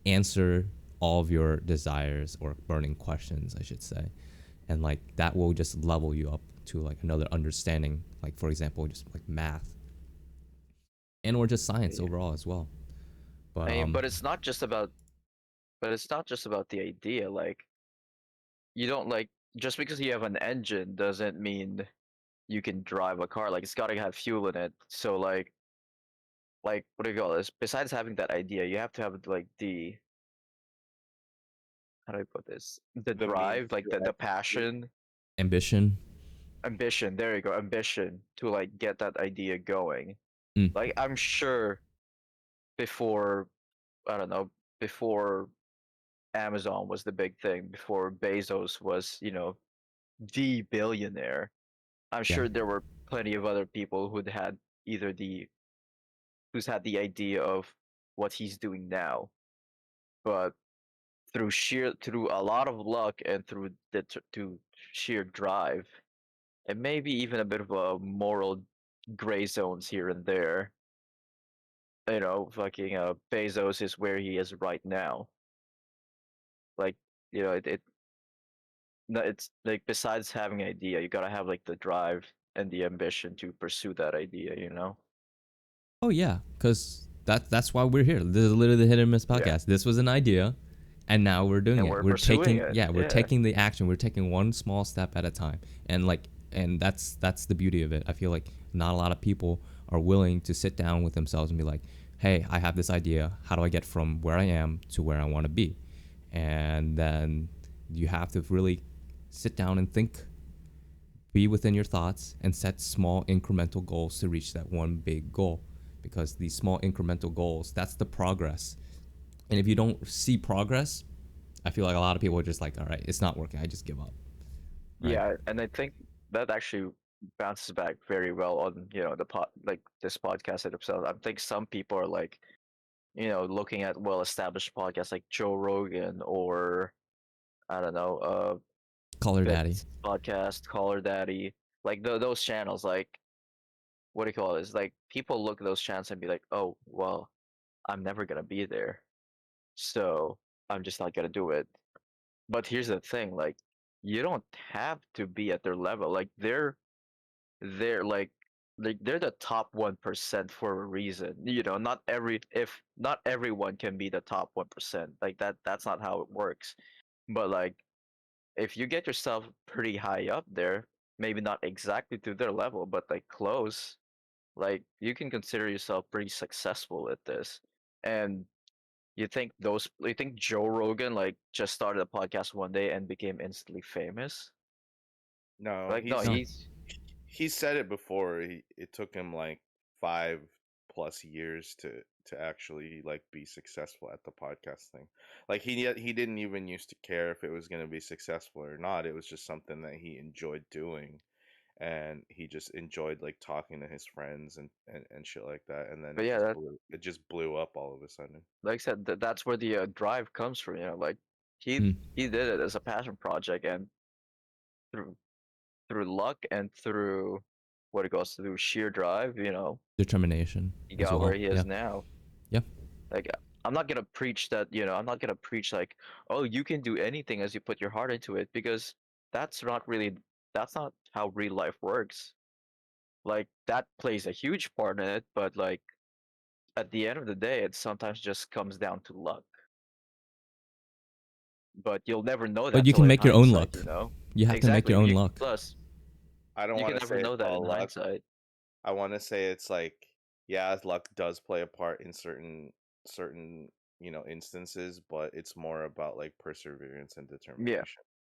answer all of your desires or burning questions, I should say. And like that will just level you up to like another understanding, like for example just like math and or just science Yeah. overall as well. But I mean, but it's not just about the idea. Like you don't like just because you have an engine doesn't mean you can drive a car. Like it's got to have fuel in it. So like what do you call this? Besides having that idea, you have to have like the how do I put this? The the means drive, like to the execute. passion, ambition. ambition. There you go, ambition to like get that idea going. Mm, Like I'm sure before I don't know before Amazon was the big thing, before Bezos was the billionaire. I'm yeah. sure there were plenty of other people who'd had either the who's had the idea of what he's doing now, but through a lot of luck and through to sheer drive and maybe even a bit of a moral gray zones here and there. Fucking Bezos is where he is right now. Like, it no, it's like besides having an idea, you gotta have like the drive and the ambition to pursue that idea. Oh yeah, because that's why we're here. This is literally the Hit and Miss Yeah. podcast. This was an idea, and now we're doing And it. we're We're pursuing taking it. we're Yeah. taking the action. We're taking one small step at a time, and that's the beauty of it. I feel like not a lot of people are willing to sit down with themselves and be like, hey, I have this idea. How do I get from where I am to where I want to be? And then you have to really sit down and think, be within your thoughts, and set small incremental goals to reach that one big goal, because these small incremental goals, that's the progress. And if you don't see progress, I feel like a lot of people are just like, all right, it's not working, I just give up, right? Yeah, and I think that actually bounces back very well on the like this podcast episode. I think some people are like looking at well-established podcasts like Joe Rogan or I don't know, Caller Daddy. Bits podcast, Caller Daddy, like those channels. Like what do you call it? It's like people look at those channels and be like, oh well, I'm never gonna be there, so I'm just not gonna do it. But here's the thing, like you don't have to be at their level. Like they're like they're the top 1% for a reason. Not everyone can be the top 1%. Like that's not how it works. But like if you get yourself pretty high up there, maybe not exactly to their level, but like close, like you can consider yourself pretty successful at this. And you think Joe Rogan like just started a podcast one day and became instantly famous? No, Like no, No, he said it before. It took him like 5+ years to actually like be successful at the podcast thing. Like he didn't even used to care if it was gonna be successful or not. It was just something that he enjoyed doing, and he just enjoyed like talking to his friends and shit like that. And then but yeah, it just blew up all of a sudden. like I said, that's where the drive comes from. Like he mm, he did it as a passion project, and through luck and through what it goes through sheer drive, determination he as got where well. he Yeah, is now. yeah. Like I'm not gonna preach that, I'm not gonna preach like, oh, you can do anything as you put your heart into it, because that's not really that's not how real life works. Like that plays a huge part in it, but like at the end of the day, it sometimes just comes down to luck. But you'll never know But that you till can in make your own hindsight, luck. You have to make Exactly. your own luck. Plus, I don't you want can to never say know it's that all in luck. hindsight. I want to say it's like, yeah, luck does play a part in certain instances, but it's more about like perseverance and Yeah. determination.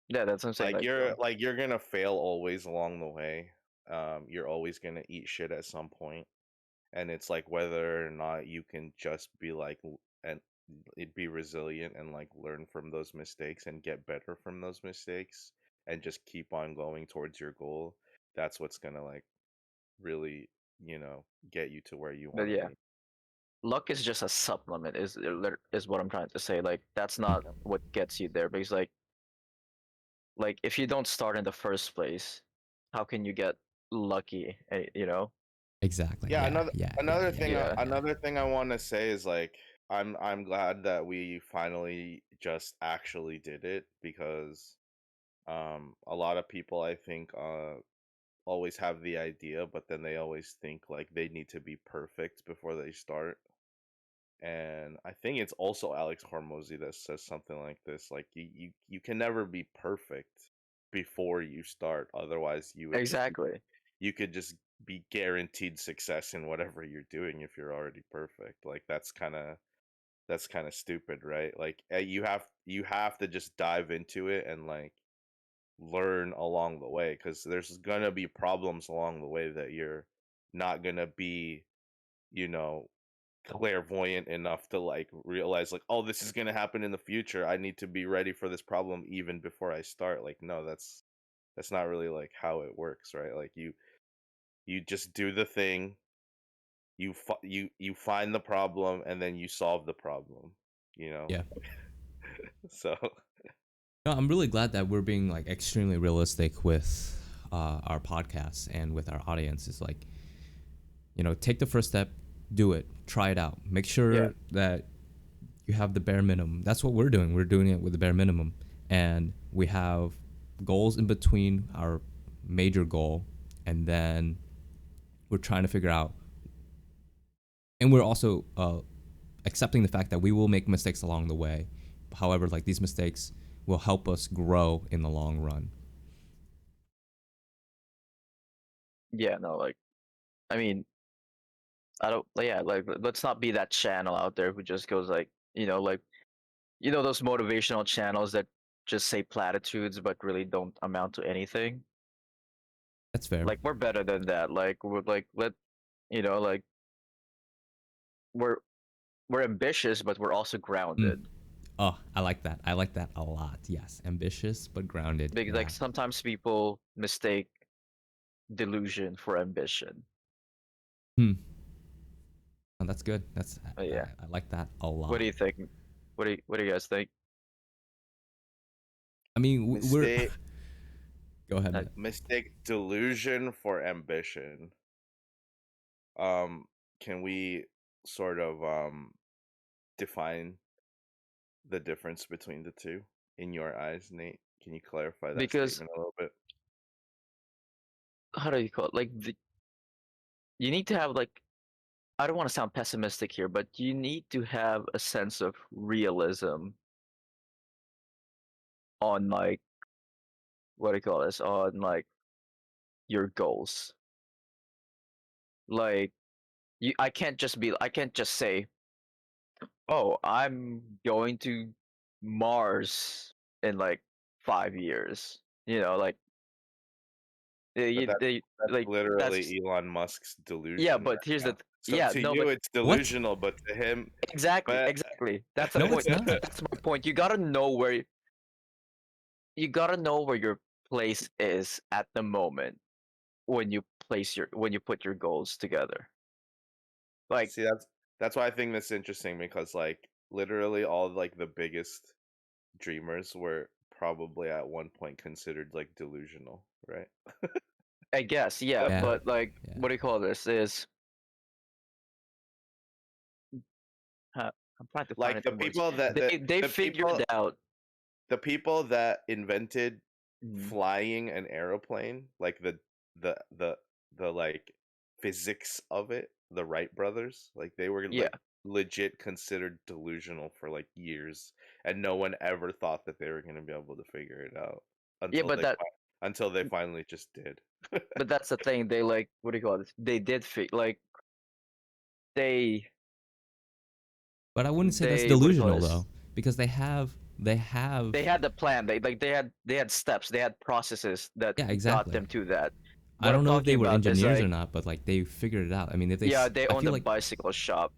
Yeah, that's what I'm saying. Like you're gonna fail always along the way. You're always gonna eat shit at some point, and it's like whether or not you can just be like and it be resilient and like learn from those mistakes and get better from those mistakes and just keep on going towards your goal. That's what's gonna like really, get you to where you But want to yeah, be. luck is just a supplement. Is what I'm trying to say. Like that's Mm, not what gets you there, because like if you don't start in the first place, how can you get lucky? exactly. Yeah, Yeah, yeah, yeah, yeah, Yeah. yeah. another thing I want to say is like I'm glad that we finally just actually did it, because a lot of people I think always have the idea, but then they always think like they need to be perfect before they start. And I think it's also Alex Hormozy that says something like this, like you can never be perfect before you start, otherwise Exactly. you could just be guaranteed success in whatever you're doing if you're already perfect. Like that's kind of stupid, right? Like you have to just dive into it and like learn along the way, because there's gonna be problems along the way that you're not gonna be, you know, clairvoyant enough to like realize like, oh, this is gonna happen in the future. I need to be ready for this problem even before I start. Like, no, that's not really like how it works, right? Like you just do the thing, you find the problem, and then you solve the problem. You know, Yeah. so No, I'm really glad that we're being like extremely realistic with our podcasts and with our audience. It's like, take the first step, do it, try it out, make Yeah. sure that you have the bare minimum. That's what we're doing. We're doing it with the bare minimum, and we have goals in between our major goal, and then we're trying to figure out, and we're also accepting the fact that we will make mistakes along the way. However, like these mistakes will help us grow in the long run. Yeah. No. Like I mean, I don't. Yeah. Like let's not be that channel out there who just goes like like those motivational channels that just say platitudes but really don't amount to anything. That's fair. Like we're better than that. Like we're like like we're we're ambitious, but we're also Mm. grounded. Oh, I like that. I like that a lot. Yes, ambitious but grounded. Because like Yeah. sometimes people mistake delusion for ambition. Hmm. Oh, that's good. Yeah. I like that a What lot. do you think? What do you guys think? I mean, we're Mistake go ahead, Uh, man. mistake delusion for ambition. Um, can we sort of define the difference between the two in your eyes, Nate? Can you clarify that because statement a little bit? how do you call it? Like you need to have like, I don't want to sound pessimistic here, but you need to have a sense of realism on like, what do you call this? On like your goals. Like I can't just say, "Oh, I'm going to Mars in like 5 years." You know, like But they that's like that's literally Elon Musk's yeah, delusion but right here's now. the So yeah, to no, you but it's What? delusional, but to him, exactly, but exactly. That's the No, point. it's not. That's my point. You gotta know where your place is at the moment when you when you put your goals together. Like see that's why I think that's interesting because like literally all like the biggest dreamers were probably at one point considered like delusional, right? I guess, yeah, Yeah, but like yeah. what do you call this? Is I'm trying to find Like it in words. They the figured out. people that invented Mhm. flying an aeroplane, like the the the like physics of it, the Wright brothers, like they were Yeah, like legit considered delusional for like years, and no one ever thought that they were going to be able to figure it out yeah, until until they finally just did. but that's the thing. They like what do you call this? They did like they But I wouldn't say that's what do you call delusional this? though, because they have They had the plan. They had steps. They had processes that yeah, got exactly. them to that. I What I'm don't know if talking they were about is engineers or like, not, but like they figured it out. I mean, if yeah, they I owned feel a like bicycle shop.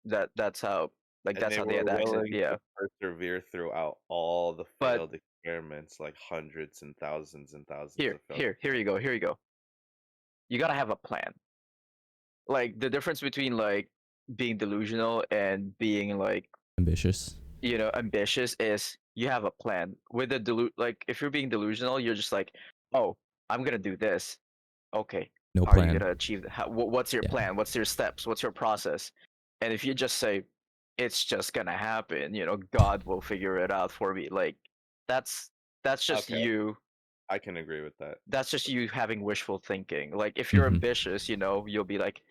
That's how And that's they how they were had access. willing Yeah, to persevere throughout all the but failed experiments, like hundreds and thousands of failed here you go. You gotta have a plan. Like the difference between like being delusional and being like, ambitious, ambitious is you have a plan. With the like if you're being delusional, you're just like, oh, I'm gonna do this. Okay, no how are you plan. gonna achieve that? What's your Yeah, plan? What's your steps? What's your process? And if you just say it's just gonna happen, God will figure it out for me. Like that's that's just Okay, you. I can agree with that. That's just you having wishful thinking. Like if you're hmm, ambitious, you'll be like,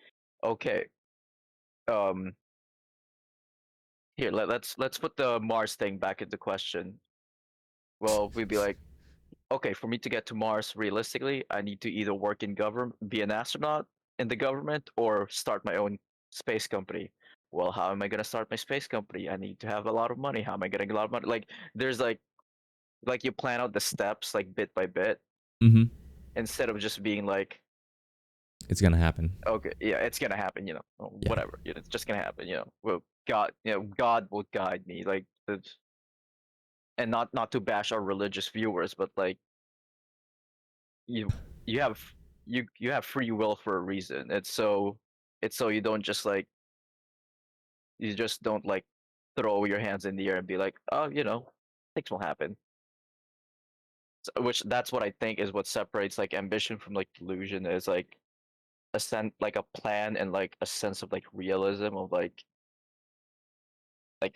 okay, um, here let's put the Mars thing back into question. Well, we'd be like, okay, for me to get to Mars realistically, I need to either work in government, be an astronaut in the government, or start my own space company. Well, how am I gonna start my space company? I need to have a lot of money. How am I getting a lot of money? Like there's like you plan out the steps like bit by bit hmm. instead of just being like, It's gonna happen. okay, yeah, it's gonna happen, Yeah, whatever, it's just gonna happen, well, God will guide me, like, and not to bash our religious viewers, but like you you have you have free will for a reason. It's so you don't just like you just don't like throw your hands in the air and be like, oh, things will happen. Which that's what I think is what separates like ambition from like delusion is like a sense like a plan and like a sense of like realism of like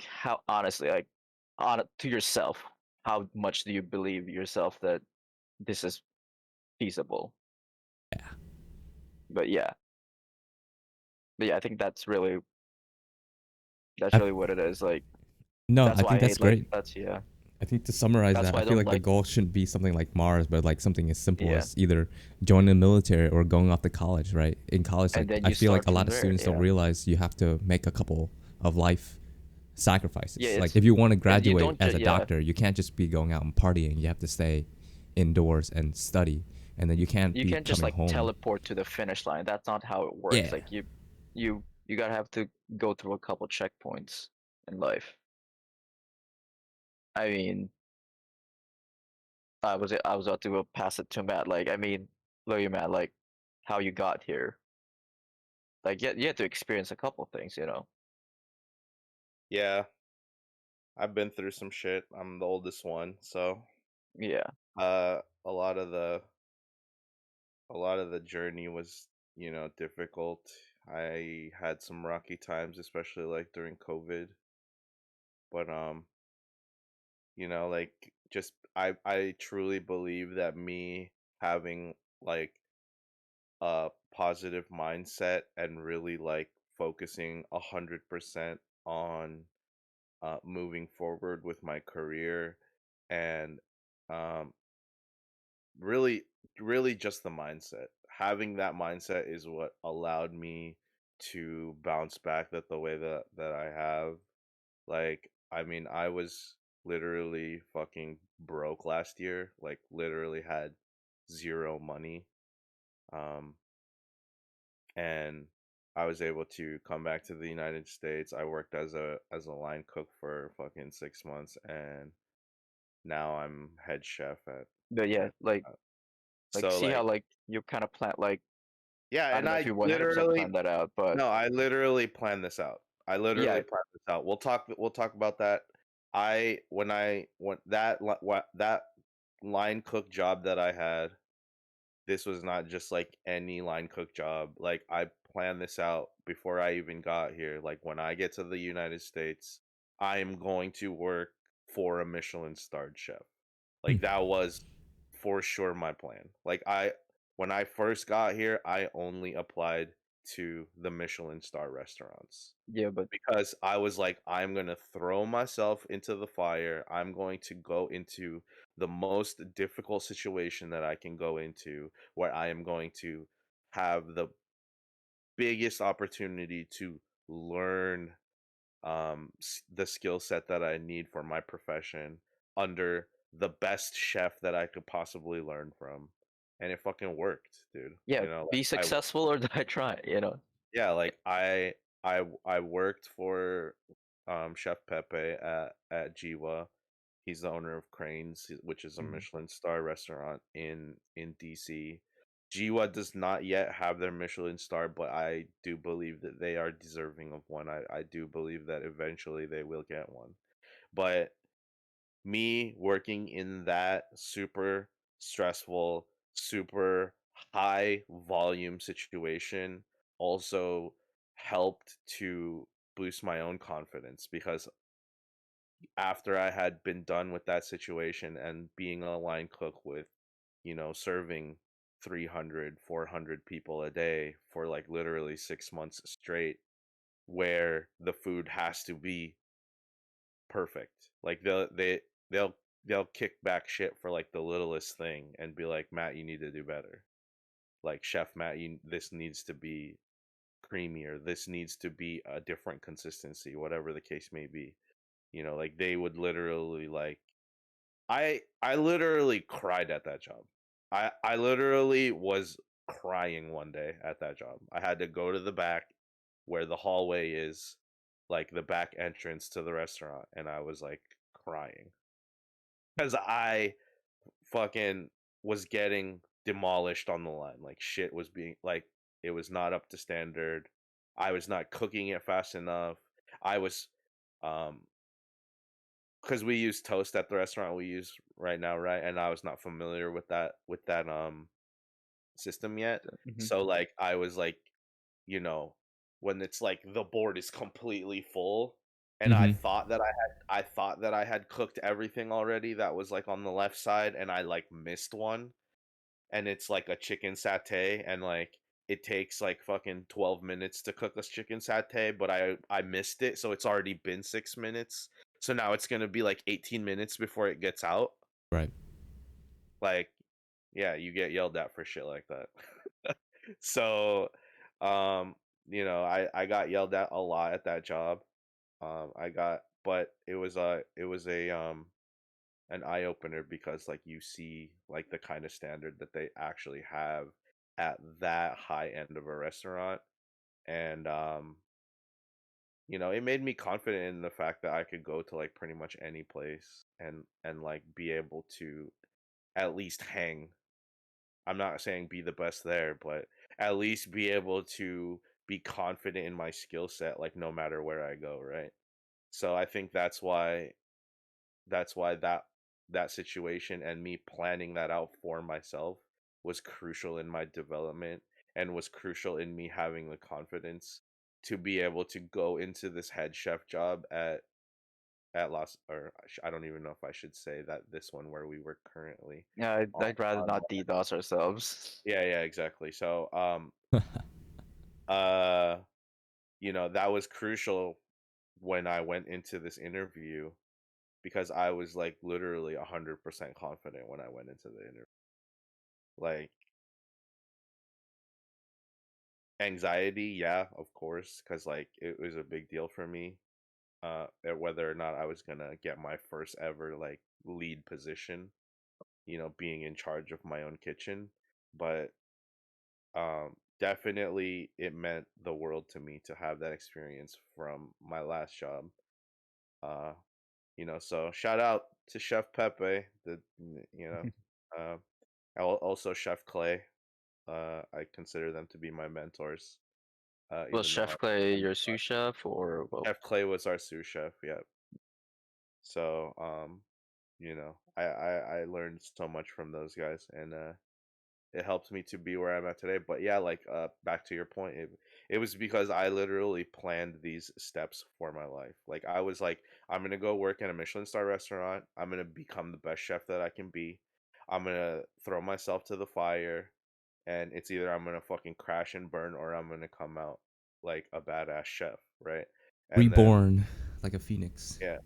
how honestly like on to yourself, how much do you believe yourself that this is feasible. yeah. But yeah but yeah I think that's I, really what it is. Like no, that's I why think I that's hate like great. that's yeah I think to summarize that's that, why I I feel don't like the like. goal shouldn't be something like Mars, but like something as simple Yeah, as either join the military or going off to college, right? In college, and like then I you feel like start a from lot of there. students don't Yeah, realize you have to make a couple of life yeah, sacrifices. Like it's if you want to you graduate don't as a yeah, doctor, you can't just be going out and partying. You have to stay indoors and study, and then you can't you be can't just coming like home. teleport to the finish line. That's not how it works. Yeah, Like you gotta have to go through a couple checkpoints in life. I mean, I was about to go pass it to Matt. Like, I mean, blow you, man, like how you got here. Like you had to experience a couple things, you know. Yeah, I've been through some shit. I'm the oldest one, so Yeah. uh, a lot of the journey was, difficult. I had some rocky times, especially like during COVID. But like just I truly believe that me having like a positive mindset and really like focusing 100% on moving forward with my career and um really really just the mindset. Having that mindset is what allowed me to bounce back that the way that I have. Like, I mean, I was literally fucking broke last year, like literally had zero money. Um and I was able to come back to the United States. I worked as a line cook for fucking 6 months, and now I'm head chef But yeah, at like so see how like like you kind of plant like yeah, I don't and know if I you 100% literally planned that out, but no, I literally planned this out. I literally yeah, planned this out. We'll talk about that. I when I when that what that line cook job that I had, this was not just like any line cook job. Like I planned this out before I even got here. Like when I get to the United States, I am going to work for a Michelin starred chef. Hmm. Like that was for sure my plan. Like when I first got here, I only applied to the Michelin star restaurants yeah, but because I was like, I'm going to throw myself into the fire. I'm going to go into the most difficult situation that I can go into, where I am going to have the biggest opportunity to learn the skill set that I need for my profession under the best chef that I could possibly learn from. And it fucking worked, dude. yeah, Like be successful or die trying, you know. yeah, like I worked for Chef Pepe at Jiwa. He's the owner of Cranes, which is a Mhm. Michelin star restaurant in DC. Jiwa does not yet have their Michelin star, but I do believe that they are deserving of one. I do believe that eventually they will get one. But me working in that super stressful, super high volume situation also helped to boost my own confidence because after I had been done with that situation and being a line cook with, serving 300, 400 people a day for like literally 6 months straight, where the food has to be perfect. Like they'll they'll kick back shit for like the littlest thing and be like, Matt, you need to do better. Like Chef Matt, this needs to be creamier. This needs to be a different consistency, whatever the case may be. Like they would literally like I literally cried at that job. I literally was crying one day at that job. I had to go to the back where the hallway is, like the back entrance to the restaurant, and I was like crying because I fucking was getting demolished on the line. Like shit was being like it was not up to standard. I was not cooking it fast enough. I was um because we use toast at the restaurant we use right now, right? And I was not familiar with that system yet. Mhm. So like I was like, you know, when it's like the board is completely full and Mhm. I thought that I had cooked everything already that was like on the left side and I like missed one and it's like a chicken satay and like it takes like fucking 12 minutes to cook this chicken satay, but I missed it, so it's already been 6 minutes. So now it's going to be like 18 minutes before it gets out. Right. Like yeah, you get yelled at for shit like that. So um I got yelled at a lot at that job. I got but it was a an eye opener because like you see like the kind of standard that they actually have at that high end of a restaurant. And it made me confident in the fact that I could go to like pretty much any place and like be able to at least hang I'm not saying be the best there, but at least be able to be confident in my skill set, like no matter where I go, right? So I think that's why that situation and me planning that out for myself was crucial in my development and was crucial in me having the confidence to be able to go into this head chef job at Los, or I don't even know if I should say that this one where we work currently. Yeah, on, I'd rather on not DDoS ourselves. yeah, exactly. So uh that was crucial when I went into this interview because I was like literally 100% confident when I went into the interview. Like anxiety, yeah, of course, because like it was a big deal for me, whether or not I was gonna get my first ever like lead position, being in charge of my own kitchen. But definitely it meant the world to me to have that experience from my last job. Uh, so shout out to Chef Pepe, uh, also Chef Clay. I consider them to be my mentors. Was Even though Chef I Clay your sous chef or well? Chef Clay was our sous chef, yeah. So, I learned so much from those guys, and it helped me to be where I'm at today. But yeah, like back to your point, it was because I literally planned these steps for my life. Like I was like, I'm gonna go work in a Michelin star restaurant. I'm gonna become the best chef that I can be. I'm gonna throw myself to the fire, and it's either I'm gonna fucking crash and burn or I'm gonna come out like a badass chef, right? And then Reborn like a phoenix. yeah,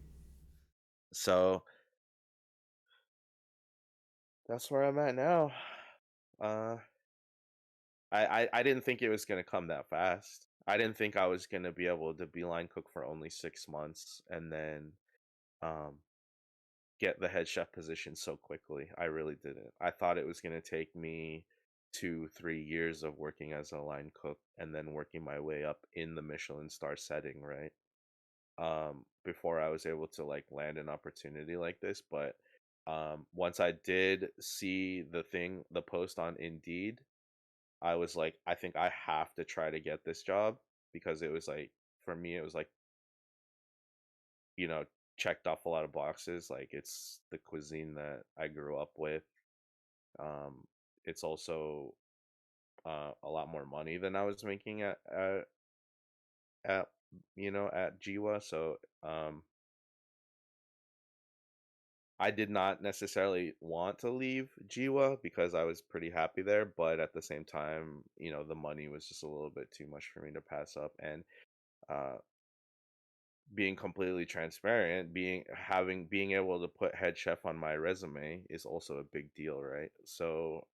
so that's where I'm at now. Uh, I didn't think it was gonna come that fast. I didn't think I was gonna be able to be line cook for only 6 months and then um get the head chef position so quickly. I really didn't. I thought it was gonna take me 2-3 years of working as a line cook and then working my way up in the Michelin star setting, right? Before I was able to like land an opportunity like this. But once I did see the post on Indeed, I was like, I think I have to try to get this job because it was like for me it was like, you know, checked off a lot of boxes. Like it's the cuisine that I grew up with. Um it's also a lot more money than I was making at at Jiwa. So I did not necessarily want to leave Jiwa because I was pretty happy there, but at the same time, the money was just a little bit too much for me to pass up. And uh being completely transparent, being able to put head chef on my resume is also a big deal, right? So,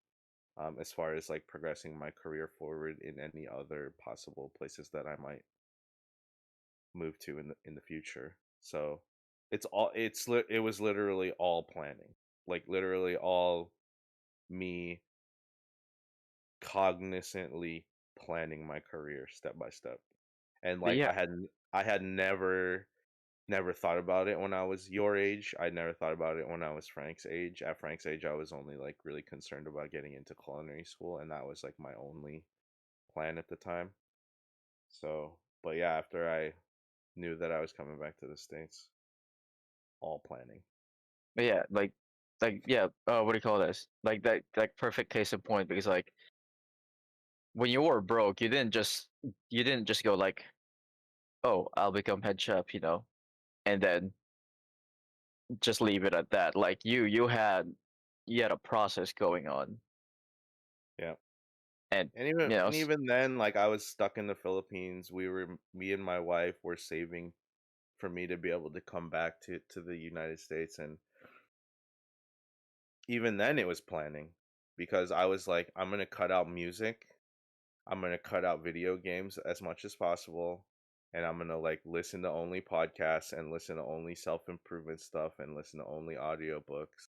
as far as like progressing my career forward in any other possible places that I might move to in the future. So, it was literally all planning. Like literally all me cognizantly planning my career step by step. And But like yeah, I had never thought about it when I was your age. I never thought about it when I was Frank's age. At Frank's age, I was only like really concerned about getting into culinary school, and that was like my only plan at the time. So, but yeah, after I knew that I was coming back to the States, all planning. but yeah, like yeah, what do you call this? Like that like perfect case in point because like when you were broke, you didn't just go like, oh, I'll become head chef, and then just leave it at that. Like you had a process going on, Yeah. and And even you know, and even then, like I was stuck in the Philippines. Me and my wife were saving for me to be able to come back to the United States, and even then it was planning because I was like, I'm gonna cut out music, I'm gonna cut out video games as much as possible, and I'm gonna like listen to only podcasts and listen to only self improvement stuff and listen to only audiobooks.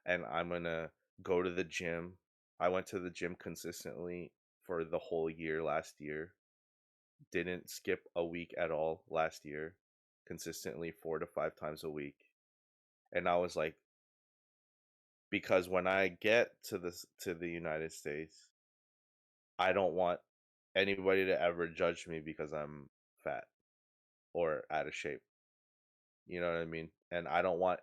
And I'm gonna go to the gym. I went to the gym consistently for the whole year last year. Didn't skip a week at all last year, consistently 4 to 5 times a week. And I was like, because when I get to the United States, I don't want anybody to ever judge me because I'm fat or out of shape. You know what I mean? And I don't want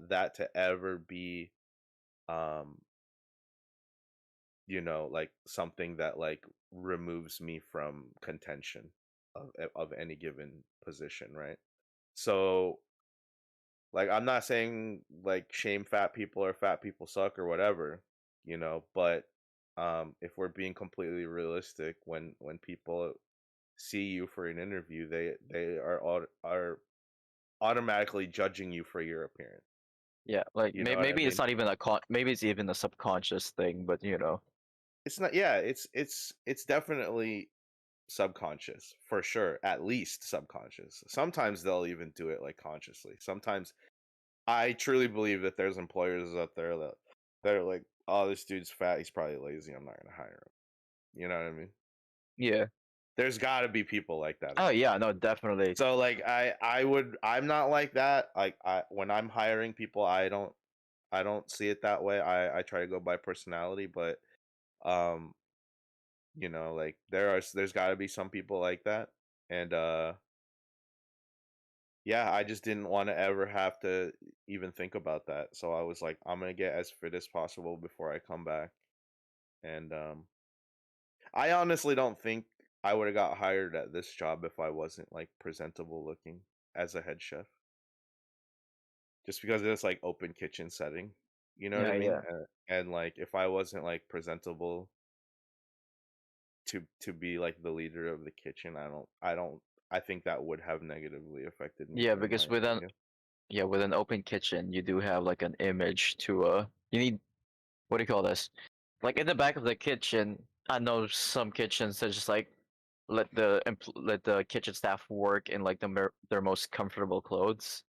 that to ever be um like something that like removes me from contention of any given position, right? So like I'm not saying like shame fat people or fat people suck or whatever, but if we're being completely realistic, when people see you for an interview, they are automatically judging you for your appearance. Yeah, like You know what I maybe it's mean? not even maybe it's even a subconscious thing, but It's not, yeah, it's definitely subconscious for sure, at least subconscious. Sometimes they'll even do it like consciously. Sometimes I truly believe that there's employers out there that are like, oh, this dude's fat, he's probably lazy, I'm not gonna hire him. You know what I mean? yeah. There's got to be people like that Oh out yeah, there. no, definitely. So like I'm not like that. Like when I'm hiring people, I don't see it that way. I try to go by personality, but um like there's got to be some people like that. And yeah, I just didn't want to ever have to even think about that. So I was like, I'm going to get as fit as possible before I come back. And I honestly don't think I would have got hired at this job if I wasn't like presentable looking as a head chef. Just because it's like open kitchen setting. You know what I Yeah, mean? yeah. And like if I wasn't like presentable to be like the leader of the kitchen, I think that would have negatively affected me Yeah, during my because interview. with an open kitchen, you do have like an image to you need, what do you call this? Like in the back of the kitchen, I know some kitchens that just like let the kitchen staff work in like their most comfortable clothes.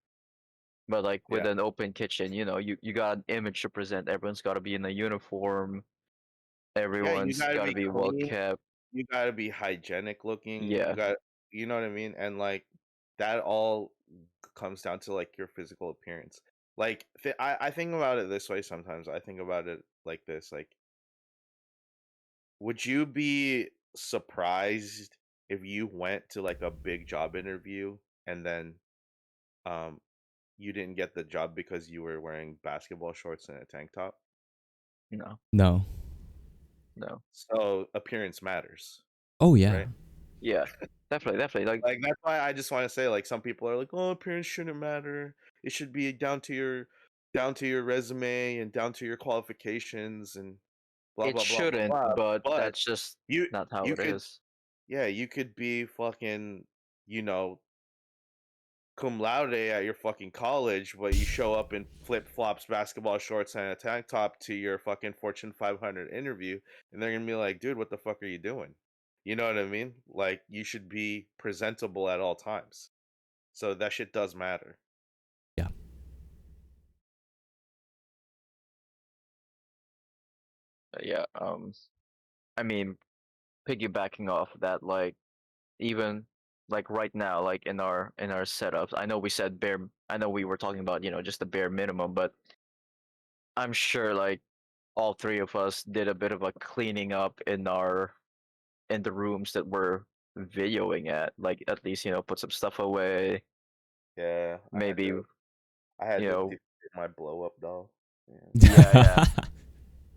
But like with Yeah. an open kitchen, you got an image to present. Everyone's got to be in a uniform. Yeah, you Everyone's got to got to be be well clean, kept. you got to be hygienic looking. Yeah, You know what I mean? And like that all comes down to like your physical appearance. Like I think about it this way sometimes. I think about it like this, like would you be surprised if you went to like a big job interview and then um you didn't get the job because you were wearing basketball shorts and a tank top? no, No. no. So appearance matters, Oh yeah. right? Yeah, definitely, definitely. Like, Like that's why I just want to say like some people are like, "Oh, appearance shouldn't matter. It should be down to your resume and down to your qualifications and blah it blah blah blah shouldn't, blah." but But that's just you not how you it could is. yeah, you could be fucking, you know, cum laude at your fucking college, but you show up in flip flops, basketball shorts, and a tank top to your fucking Fortune 500 interview, and they're gonna be like, "Dude, what the fuck are you doing?" You know what I mean? Like you should be presentable at all times. So that shit does matter. Yeah. Yeah. I mean, piggybacking off of that, like even like right now, like in our setups, I know we said bare. I know we were talking about just the bare minimum, but I'm sure like all three of us did a bit of a cleaning up in the rooms that we're videoing at. Like at least put some stuff away. Yeah, Maybe I had you to know defeat my blow up doll. Yeah. yeah, yeah.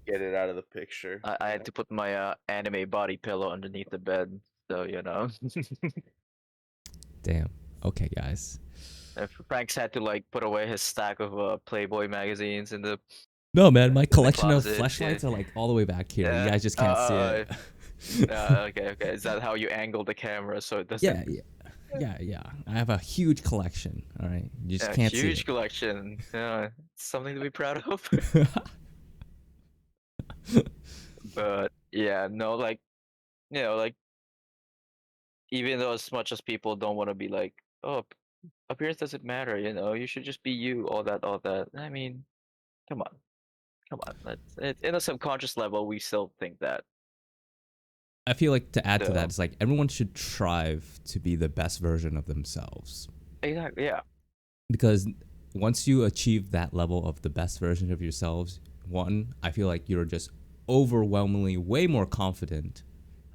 Get it out of the picture. I had to put my anime body pillow underneath the bed, so Damn. Okay, guys. if Frank's had to like put away his stack of Playboy magazines No, man, my in the collection of closet. Yeah, flashlights are like all the way back here. You yeah. guys just can't see it. Okay, okay. Is that how you angle the camera so it doesn't? Yeah, yeah, yeah, yeah. I have a huge collection. All right, you just Yeah, can't see huge collection. Yeah, something to be proud of. it. But yeah, no, like like even though as much as people don't want to be like, oh, appearance doesn't matter, you should just be you, all that, all that. I mean, come on, come on. In a subconscious level, we still think that. I feel like to add to that, So it's like everyone should strive to be the best version of themselves exactly, yeah, because once you achieve that level of the best version of yourselves, one, I feel like you're just overwhelmingly way more confident,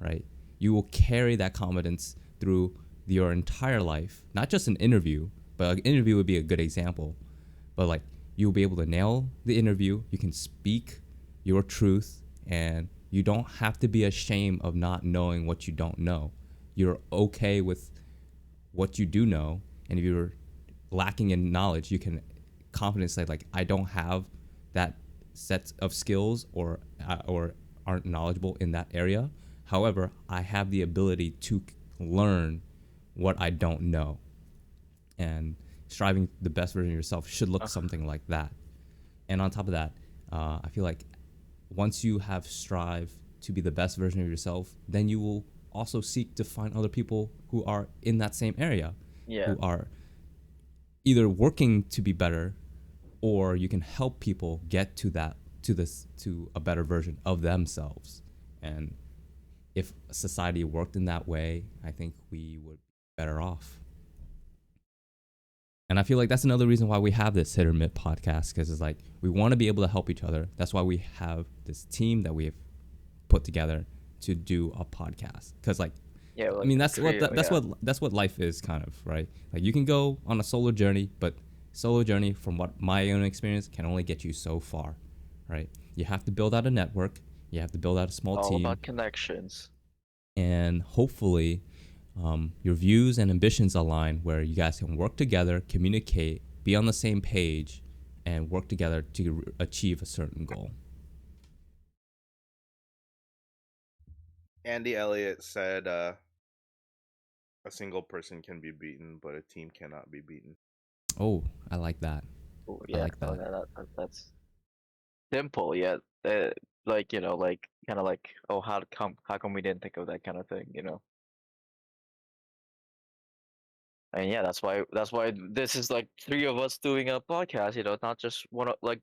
right? You will carry that confidence through your entire life, not just an interview, but an interview would be a good example. But like you'll be able to nail the interview, you can speak your truth, and you don't have to be ashamed of not knowing what you don't know. You're okay with what you do know, and if you're lacking in knowledge, you can confidently say like, I don't have that set of skills or aren't knowledgeable in that area. However, I have the ability to learn what I don't know, and striving the best version of yourself should look Uh, something like that. And on top of that, I feel like once you have strive to be the best version of yourself, then you will also seek to find other people who are in that same area, yeah. who are either working to be better, or you can help people get to a better version of themselves. And if society worked in that way, I think we would be better off. And I feel like that's another reason why we have this Hit or Mitt podcast, because it's like we want to be able to help each other. That's why we have this team that we've put together to do a podcast. Because like, Yeah, I like mean, a that's trio, yeah. that's what life is, kind of, right? Like you can go on a solo journey, but solo journey, from what my own experience, can only get you so far, right? You have to build out a network. You have to build out a small All team, about connections. and hopefully your views and ambitions align where you guys can work together, communicate, be on the same page, and work together to achieve a certain goal. Andy Elliott said, "A single person can be beaten, but a team cannot be beaten." Oh, I like that. Oh, I yeah, like oh, that. that's simple, yet like like kind of like, oh, how come we didn't think of that kind of thing? And yeah, that's why this is like three of us doing a podcast, not just like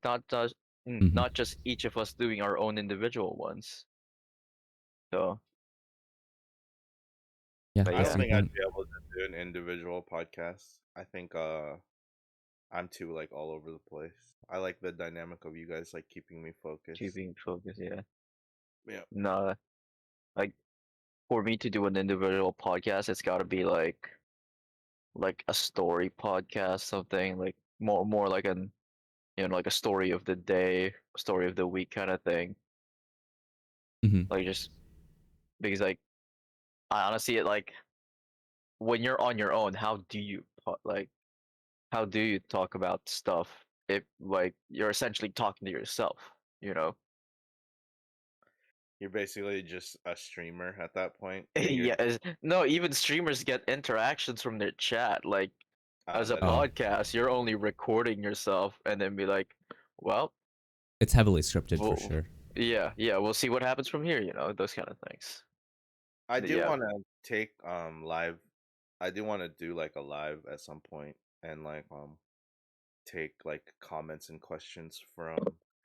Hmm. not just each of us doing our own individual ones. So, Yeah, but I that's don't yeah, a good think I'd point. be able to do an individual podcast. I think I'm too like all over the place. I like the dynamic of you guys like keeping me focused. keeping focus, yeah. Yeah. No, like for me to do an individual podcast, it's got to be like a story podcast, something like more like an like a story of the day, story of the week kind of thing. Hmm. Like just because like I honestly like when you're on your own, how do you talk about stuff if like you're essentially talking to yourself, you know? You're basically just a streamer at that point, and you're Yeah, no, even streamers get interactions from their chat. Like as a that is Oh, podcast, you're only recording yourself and then be like, well, it's heavily scripted for well, sure. yeah, we'll see what happens from here, those kind of things. I But do yeah, want to take live. I do want to do like a live at some point and like take like comments and questions from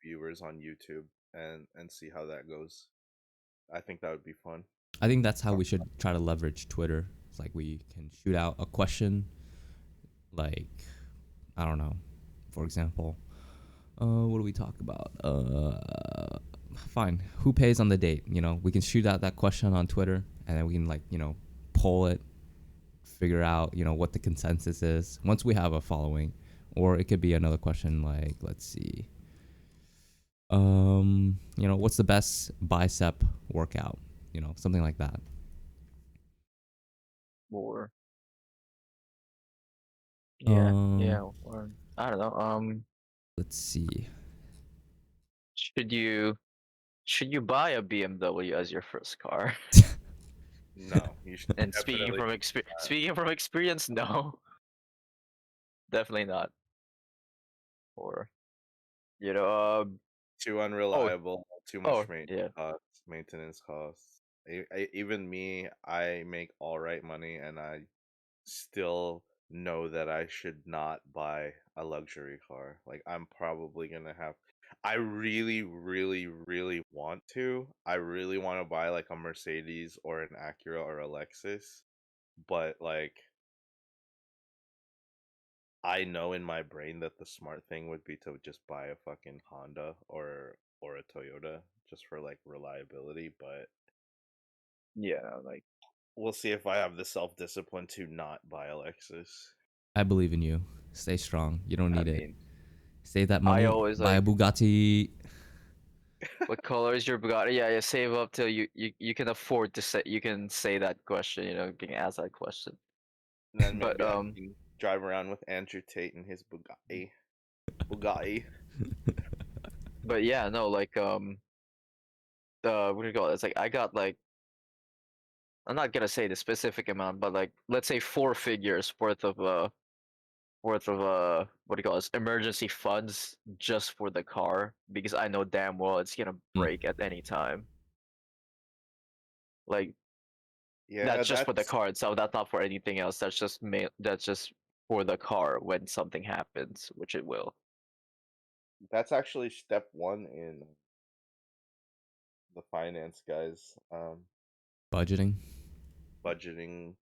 viewers on YouTube and see how that goes. I think that would be fun. I think that's how Uh, we should try to leverage Twitter. It's like we can shoot out a question, like, I don't know, for example, what do we talk about? Fine. Who pays on the date? We can shoot out that question on Twitter, and then we can like poll it, figure out what the consensus is once we have a following. Or it could be another question like, let's see, what's the best bicep workout? Something like that. or yeah, Um, yeah, or I don't know. let's see. Should you should you buy a BMW as your first car? no, you should And definitely. speaking from experience, no, definitely not. Or you know, Too oh, unreliable, too oh, much yeah, maintenance costs. Even me, I make all right money, and I still know that I should not buy a luxury car. Like I'm probably gonna have. I really, really, really want to. I really want to buy like a Mercedes or an Acura or a Lexus, but like I know in my brain that the smart thing would be to just buy a fucking Honda or a Toyota just for like reliability, but Yeah, like we'll see if I have the self discipline to not buy a Lexus. I believe in you. Stay strong. You don't I need it. mean, Save that I money. always Buy a like, Bugatti. what color is your Bugatti? Yeah, yeah, save up till you can afford to say, you can say that question, you know, being asked that question. And then But maybe I can drive around with Andrew Tate and his Bugatti. Bugatti. but yeah, no, like what do you call it? It's like I got like, I'm not gonna say the specific amount, but like let's say 4 figures worth of what do you call this, emergency funds just for the car, because I know damn well it's gonna Mm. break at any time. Like Yeah, that's just for the that's car itself. That's not for anything else. That's just for the car when something happens, which it will. that's actually step one in the finance guys Budgeting. budgeting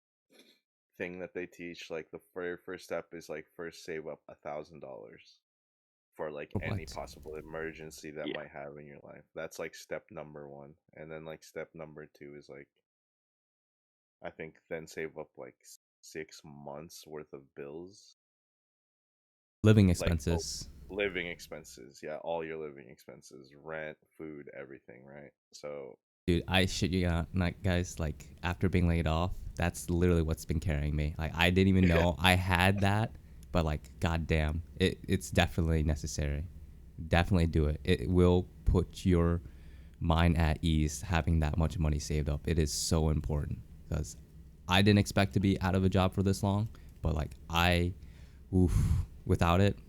thing that they teach. Like the very first step is like first save up $1,000 for like any What? possible emergency that Yeah. might have in your life. That's like step number one. And then like step number two is like I think then save up like 6 months worth of bills. Living Like expenses. living expenses. Yeah, all your living expenses, rent, food, everything, right? So Dude, I shit you not, guys. Like after being laid off, that's literally what's been carrying me. Like I didn't even know I had that, but like, goddamn, it's definitely necessary. Definitely do it. It will put your mind at ease having that much money saved up. It is so important because I didn't expect to be out of a job for this long, but like oof, without it,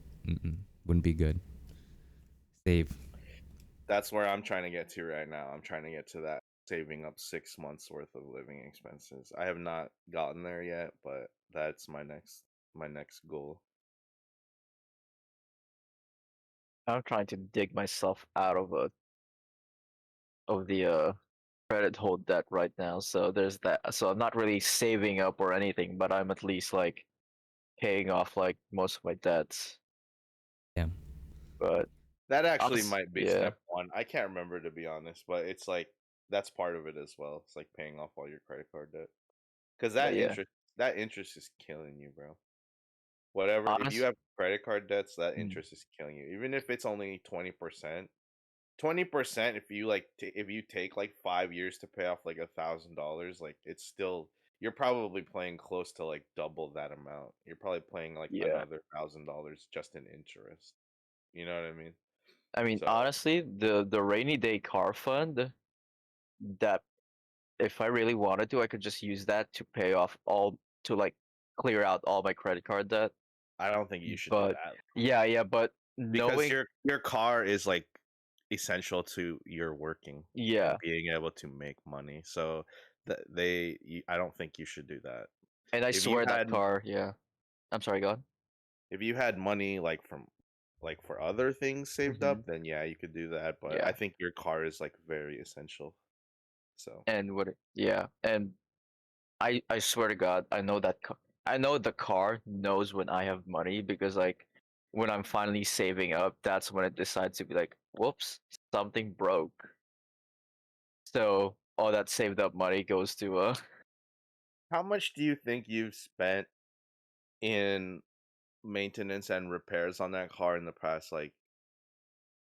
wouldn't be good. Save. that's where I'm trying to get to right now. I'm trying to get to that saving up 6 months worth of living expenses. I have not gotten there yet, but that's my next goal. I'm trying to dig myself out of the credit hold debt right now. So there's that. So I'm not really saving up or anything, but I'm at least like paying off like most of my debts. Yeah. But That actually honest, might be yeah, step one. I can't remember to be honest, but it's like that's part of it as well. It's like paying off all your credit card debt because but yeah, that interest is killing you, bro. Whatever, if you honest, have credit card debts, that Mm. interest is killing you. Even if it's only 20%, 20%. If you like, if you take like 5 years to pay off like $1,000, like it's still you're probably playing close to like double that amount. You're probably paying like yeah. another $1,000 just in interest. You know what I mean? I mean, So honestly, the rainy day car fund, that if I really wanted to, I could just use that to pay off all to like clear out all my credit card debt. I don't think you should do But that yeah, yeah, but because knowing, your car is like essential to your working and yeah, being able to make money. So I don't think you should do that. and I If you swear that had car, yeah. I'm sorry, go on. if you had money like from like for other things saved Hmm. up, then yeah, you could do that. But I Yeah, think your car is like very essential. So and yeah, and I swear to God, I know that I know the car knows when I have money, because like when I'm finally saving up, that's when it decides to be like, whoops, something broke. So all that saved up money goes to how much do you think you've spent in maintenance and repairs on that car in the past like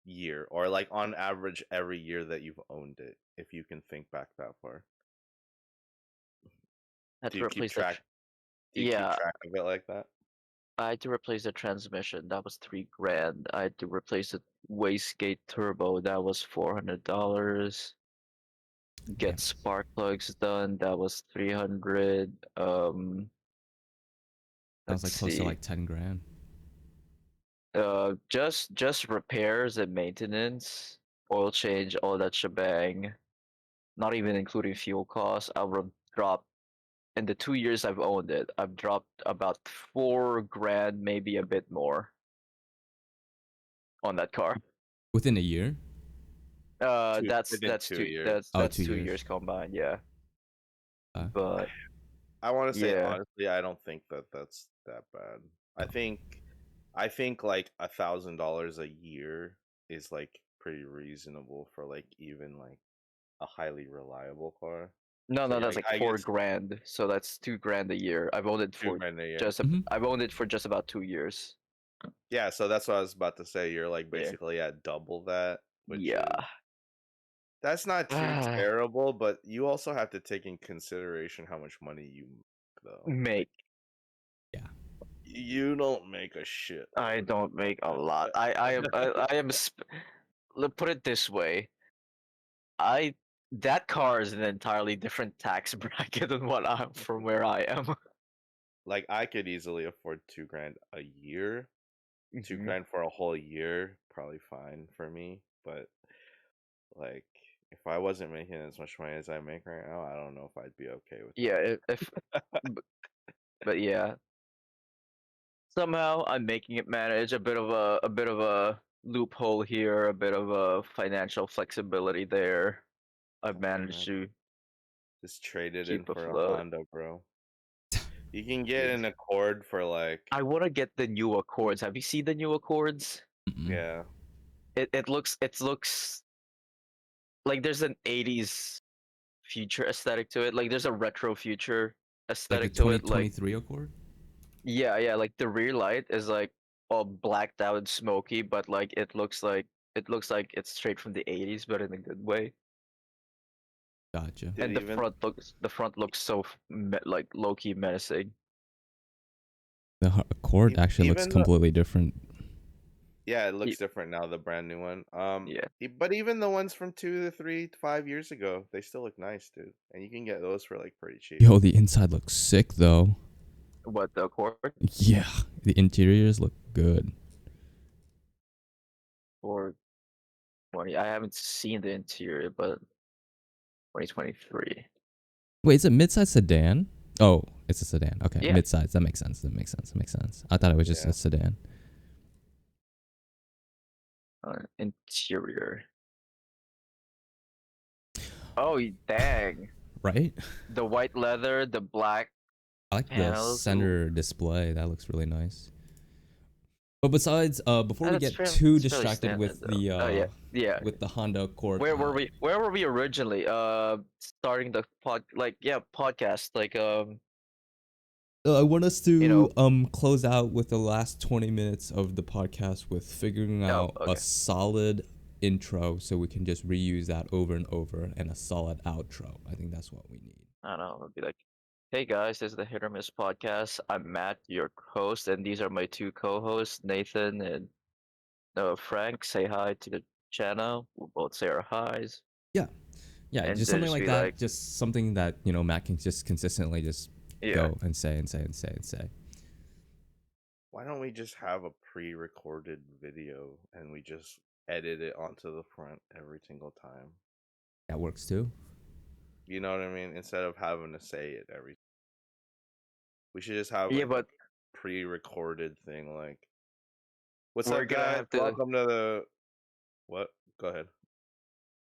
year or like on average every year that you've owned it, if you can think back that far? had Do to you keep replace that. track do you keep Yeah, track of it like that? I had to replace the transmission. That was 3 grand. I had to replace the wastegate turbo. That was $400. Get Damn. spark plugs done. That was 300. Sounds Let's like close to see. like 10 grand. Just repairs and maintenance, oil change, all that shebang. Not even including fuel costs. I've dropped in the 2 years I've owned it. I've dropped about 4 grand, maybe a bit more, on that car. Within a year? That's Within that's two two years. that's Oh, that's two 2 years years. combined. Yeah, Okay. but I want to say yeah, honestly, I don't think that that's that bad. I think I think like $1,000 a year is like pretty reasonable for like even like a highly reliable car. No, So no, yeah, that's like I four guess grand. So that's 2 grand a year. I've owned it two for grand a year. just Mhm. I've owned it for just about 2 years. Yeah, so that's what I was about to say. You're like Yeah. basically at double that, which is Yeah. that's not too Ah, terrible, but you also have to take in consideration how much money you make, though. Like make. Yeah. you don't make a shit I load. don't make a lot. Let's put it this way. That car is an entirely different tax bracket than what I'm from where I am. Like I could easily afford 2 grand a year. Two Mhm. grand for a whole year, probably fine for me. But like if I wasn't making as much money as I make right now, I don't know if I'd be okay with Yeah, if b- but yeah, somehow I'm making it manage a bit of a loophole here, a bit of a financial flexibility there. I've that. managed Man, to just trade it in keep for a afloat. Honda, bro. You can get Yeah. an Accord for like I want to get the new Accords. Have you seen the new Accords? Mm-mm. yeah. It looks like there's an 80s future aesthetic to it. Like there's a retro future Like the aesthetic to it. Like 2023 Accord. yeah, like the rear light is like all blacked out and smoky, but like it looks like it's straight from the 80s, but in a good way. Gotcha. Did And the even front looks so like low key menacing. The Accord actually looks even the completely different. yeah, it Ye- looks different now, the brand new one. Yeah, But even the ones from 2 to 3 to 5 years ago, they still look nice, dude. And you can get those for like pretty cheap. Yo, the inside looks sick though. what the Accord Yeah, the interiors look good. or 20? I haven't seen the interior, but 2023. Wait, is it midsize sedan? Oh, it's a sedan. Okay, Yeah, midsize. That makes sense. That makes sense. That makes sense. I thought it was just Yeah. a sedan. interior. Oh, dang. Right? The white leather, the black I like the panels. Ooh, center display. That looks really nice. But besides, before we that's get too that's fairly distracted standard with though. Oh yeah, yeah. the Honda Accord, Where were we? Where were we originally? Starting the podcast. Like I want us you to know. close out with the last 20 minutes of the podcast with figuring Oh, out a okay. solid intro so we can just reuse that over and over, and a solid outro. I think that's what we need. I don't know. It'll be like, hey guys, this is the Hit or Miss podcast. I'm Matt, your host, and these are my two co-hosts, Nathan and Frank. Say hi to the channel. We'll both say our highs, Yeah. Yeah, and just then something just like be that. like, Just something that, Matt can just consistently just yeah, go and say and say and say and say. Why don't we just have a pre-recorded video and we just edit it onto the front every single time? That works too. You know what I mean? Instead of having to say it we should just have yeah, like a but pre-recorded thing like, "What's we're up, gonna guys? have to. Welcome to the what? Go ahead."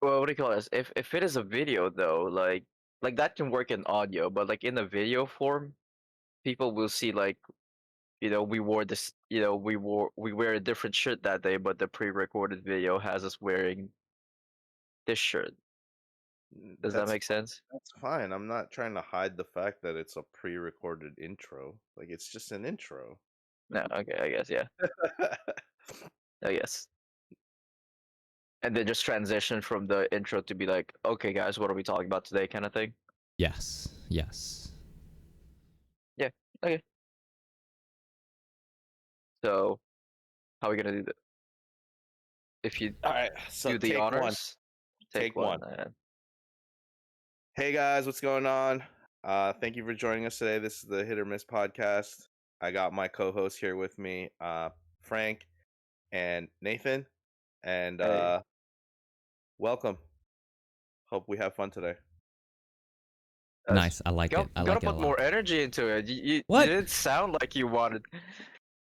Well, what do you call this? If it is a video though, like that can work in audio, but like in a video form, people will see like we wore this, we wear a different shirt that day, but the pre-recorded video has us wearing this shirt. Does that That's make sense? that's fine. I'm not trying to hide the fact that it's a pre-recorded intro. Like it's just an intro. No, okay, I guess, yeah, I guess. And then just transition from the intro to be like, okay, guys, what are we talking about today, kind of thing. Yes. Yes. Yeah, okay. So, how are we gonna do that? If you All right, so do the take one. honors, Take one. one. Hey guys, what's going on? Thank you for joining us today. This is the Hit or Miss podcast. I got my co-host here with me, Frank and Nathan, and Hey, welcome. Hope we have fun today. Nice. I like it. I gotta like it a put lot. more energy into it. You What? didn't sound like you wanted.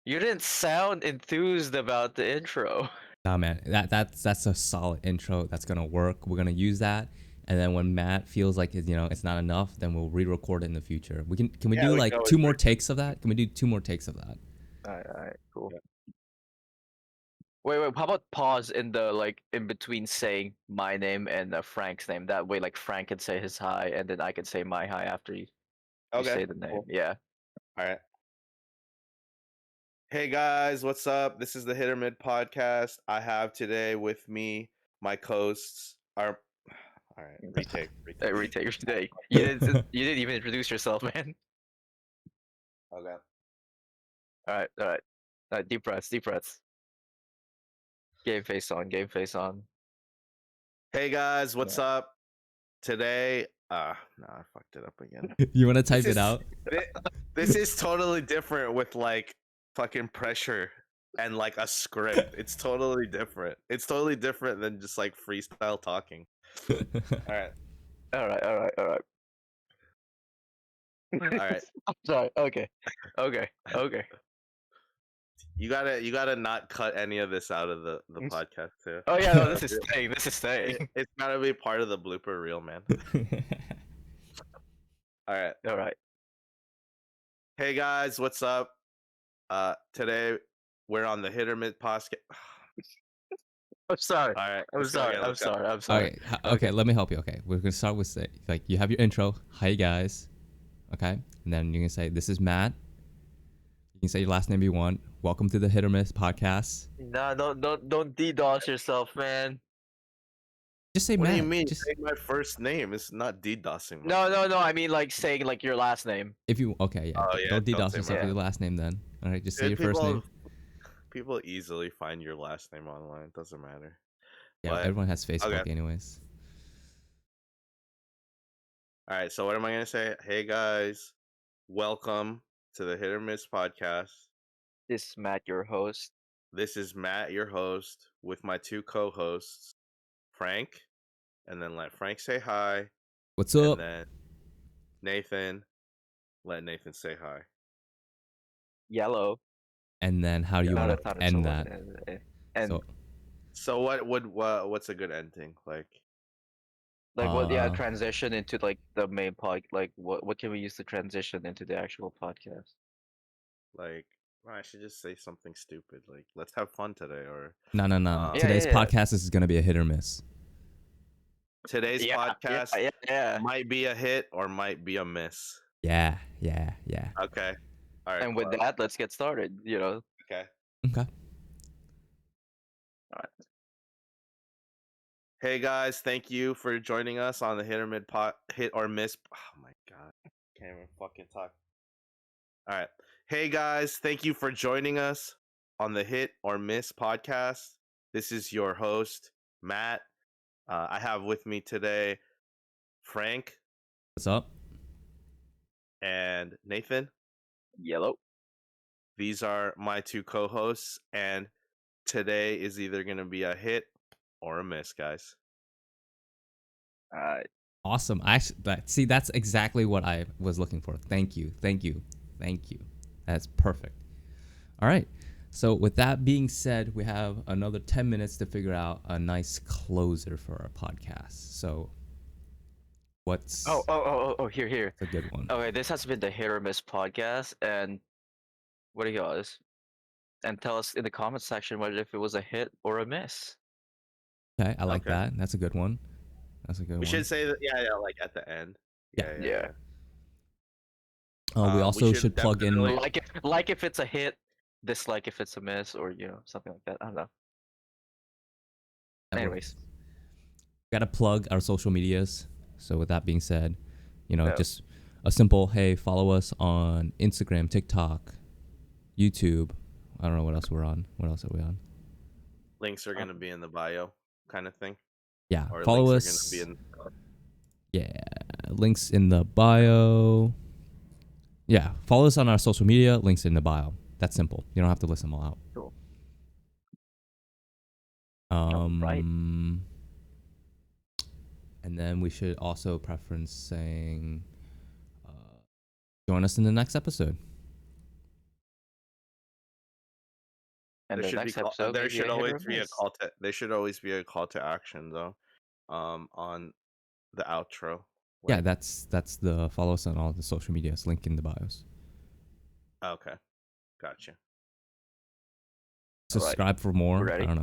You didn't sound enthused about the intro. Nah, man. That's a solid intro. That's gonna work. We're gonna use that. And then when Matt feels like it's not enough, then we'll re-record it in the future. Can we Yeah, do we like can always two more takes of that? Can we do 2 more takes of that? All right, cool. Yeah. Wait. How about pause in the like in between saying my name and Frank's name? That way, like Frank can say his hi, and then I can say my hi after you Okay, say the name. cool. Yeah. All right. Hey guys, what's up? This is the Hit or Mid podcast. I have today with me my co-hosts. Are all right. Retake. Retake. You didn't even introduce yourself, man. Okay. All right. Deep breaths. Deep breaths. Game face on. Game face on. Hey guys, what's Yeah. up? Today, no, I fucked it up again. You want to type This it is- out? This is totally different with like fucking pressure and like a script. It's totally different. It's totally different than just like freestyle talking. All right. All right. All right. I'm sorry. Okay. You gotta not cut any of this out of the podcast too. Oh yeah, no, this is staying. This is staying. It's gotta be part of the blooper reel, man. All right. All right. Hey guys, what's up? Today we're on the Hit or Mid podcast. I'm sorry. All right. I'm let's go sorry. again, I'm let's go. sorry. I'm sorry. Okay, let me help you. Okay, we're gonna start with like you have your intro. Hi guys. Okay, and then you can say this is Matt. You can say your last name if you want. Welcome to the Hit or Miss podcast. Nah, don't DDoS yourself, man. Just say What Matt. do you mean? Just, Say my first name. It's not DDoSing. No. I mean like saying like your last name. if you yeah. Oh, yeah, don't don't DDoS say yourself my- with your last name then. All right, just say Dude, your first name. People easily find your last name online. It doesn't matter. Yeah, but- everyone has Facebook okay. anyways. All right. So what am I gonna say? Hey guys, welcome to the Hit or Miss podcast. This is Matt, your host. This is Matt, your host, with my two co-hosts, Frank, and then let Frank say hi, What's and up? then Nathan, let Nathan say hi. Yellow. And then how do you No, want that's to not it, end so that? And So So what's a good ending? Like like what? Yeah, uh, transition into like the main pod. Like what can we use to transition into the actual podcast? I should just say something stupid like let's have fun today, or no. Yeah, Today's yeah. podcast is gonna be a hit or miss. today's podcast Yeah. might be a hit or might be a miss. Yeah. Okay. All right. And with cool. that, let's get started. Okay. Okay. Hey guys, thank you for joining us on the Hit or Miss. Oh my god, can't even fucking talk. All right. Hey guys, thank you for joining us on the Hit or Miss podcast. This is your host, Matt. I have with me today Frank What's up? and Nathan. Yellow. These are my two co-hosts, and today is either going to be a hit or a miss, guys. Awesome. See, that's exactly what I was looking for. Thank you. That's perfect. All right. So with that being said, we have another 10 minutes to figure out a nice closer for our podcast. So what's Here. a good one? Okay, this has been the Hit or Miss podcast, and what do you guys? And tell us in the comment section whether if it was a hit or a miss. Okay, I like Okay. that. That's a good one. We should say that, yeah, like at the end. Yeah. We we also should should plug in. definitely- Like if it's a hit, dislike if it's a miss, or something like that. I don't know. that Anyways, works. Gotta plug our social medias. So with that being said, Yeah. just a simple hey, follow us on Instagram, TikTok, YouTube. I don't know what else we're on. What else are we on? Links are going to be in the bio, kind of thing. Yeah, Or follow links us. are going to be Yeah, links in the bio. Yeah, follow us on our social media. Links in the bio. That's simple. You don't have to list them all out. Cool. Right. Right. And then we should also preference saying, join us in the next episode. and there the should next be episode, there maybe should a hit or always a be a miss. call to there should always be a call to action though, on the outro. Yeah, that's the follow us on all the social medias. Link in the bios. Okay, gotcha. subscribe for more. ready. I don't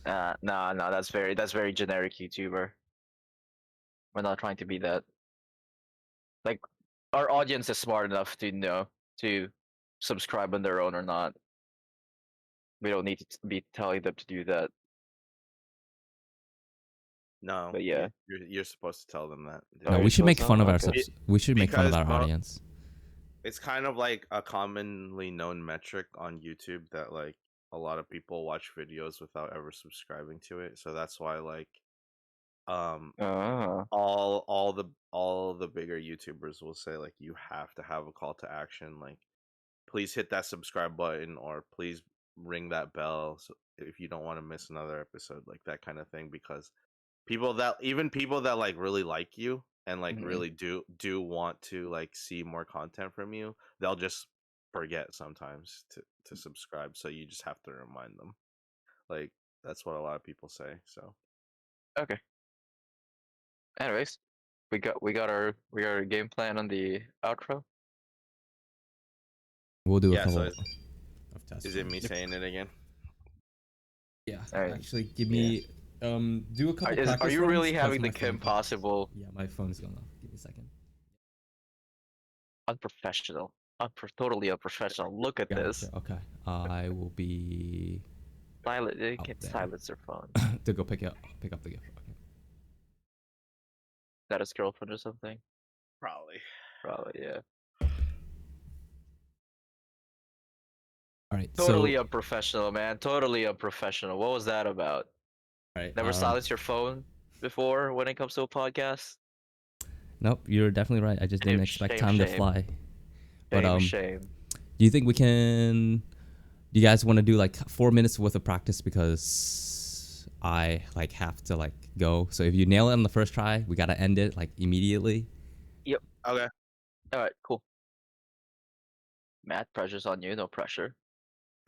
know. No, that's very generic YouTuber. We're not trying to be that. Like, our audience is smart enough to know to subscribe on their own or not. We don't need to be telling them to do that. No, But yeah. you're supposed to tell them that. dude. No, Are we you should make supposed fun to? of our Okay. we should make fun of Because our audience. It's kind of like a commonly known metric on YouTube that like a lot of people watch videos without ever subscribing to it. So that's why like Ah. all the bigger YouTubers will say like you have to have a call to action, like please hit that subscribe button or please ring that bell so if you don't want to miss another episode, like that kind of thing, because people that like really like you and like Mhm. really do want to like see more content from you, they'll just forget sometimes to subscribe, so you just have to remind them. Like that's what a lot of people say. So Okay. Anyways, we got our game plan on the outro. We'll do a yeah, couple so of tests. is it me saying it again? Yeah. Alright. Actually, give me do a couple. Are practice you runs, really 'cause having my the Kim phone- Possible Yeah, my phone is going off. Give me a second. unprofessional? Totally unprofessional. Look at this. Gotcha. Okay. I will be Silent. You out can't there. silence your phone. to go pick up the gift. Okay. Is that his girlfriend or something? Probably. Probably, yeah. All right. Totally So, unprofessional, man. Totally unprofessional. What was that about? all right. Never silenced your phone before when it comes to a podcast? Nope, you're definitely right. I just didn't expect time to fly. But Shame. do you think we can? Do you guys want to do like 4 minutes worth of practice, because I like have to like go. So if you nail it on the first try, we gotta end it like immediately. Okay. Alright, cool. Matt, pressure's on you, no pressure.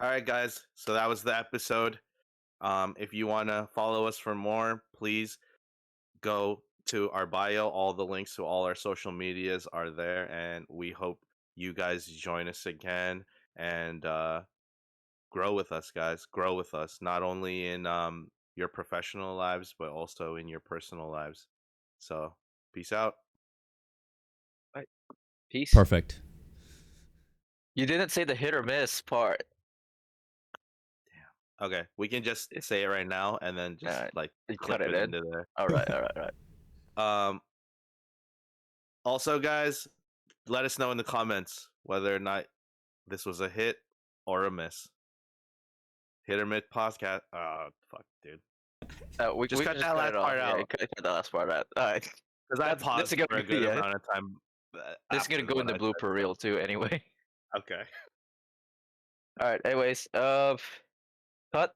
All right, guys. So that was the episode. If you want to follow us for more, please go to our bio. All the links to all our social medias are there, and we hope you guys join us again and grow with us, guys. Grow with us, not only in your professional lives, but also in your personal lives. So, peace out. Peace. Perfect. You didn't say the hit or miss part. Okay, we can just say it right now and then just Alright, like you clip cut it it in. into there. Alright. Also, guys, let us know in the comments whether or not this was a hit or a miss. Hit or miss podcast. Fuck, dude. We Just can cut that last it off. part Yeah, out. cut that last part out. Alright. Because I This paused is gonna for a be good it. amount of time. This is gonna after go in the what I said, blooper reel too anyway. Okay. Alright, anyways, cut.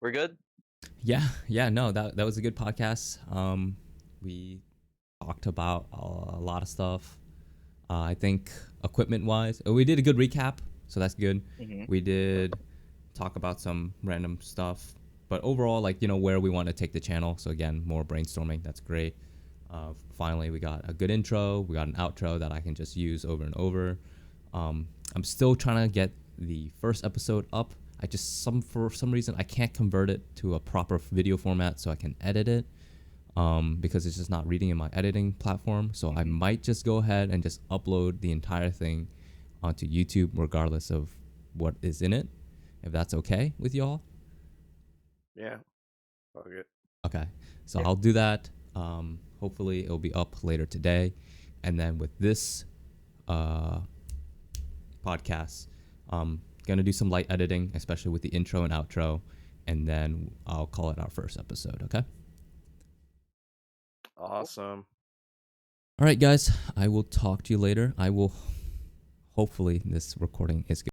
We're good? Yeah. No, that was a good podcast. We talked about a lot of stuff. I think equipment wise, we did a good recap, so that's good. Mm-hmm. We did talk about some random stuff, but overall, like, where we want to take the channel. So again, more brainstorming. That's great. Finally, we got a good intro. We got an outro that I can just use over and over. I'm still trying to get the first episode up. For some reason I can't convert it to a proper video format so I can edit it, because it's just not reading in my editing platform. So I might just go ahead and just upload the entire thing onto YouTube regardless of what is in it, if that's okay with y'all. Yeah. Fuck it. Okay, so Yeah. I'll do that. Hopefully it'll be up later today. And then with this podcast, gonna do some light editing, especially with the intro and outro, and then I'll call it our first episode. Okay. Awesome. All right, guys. I will talk to you later. Hopefully this recording is good.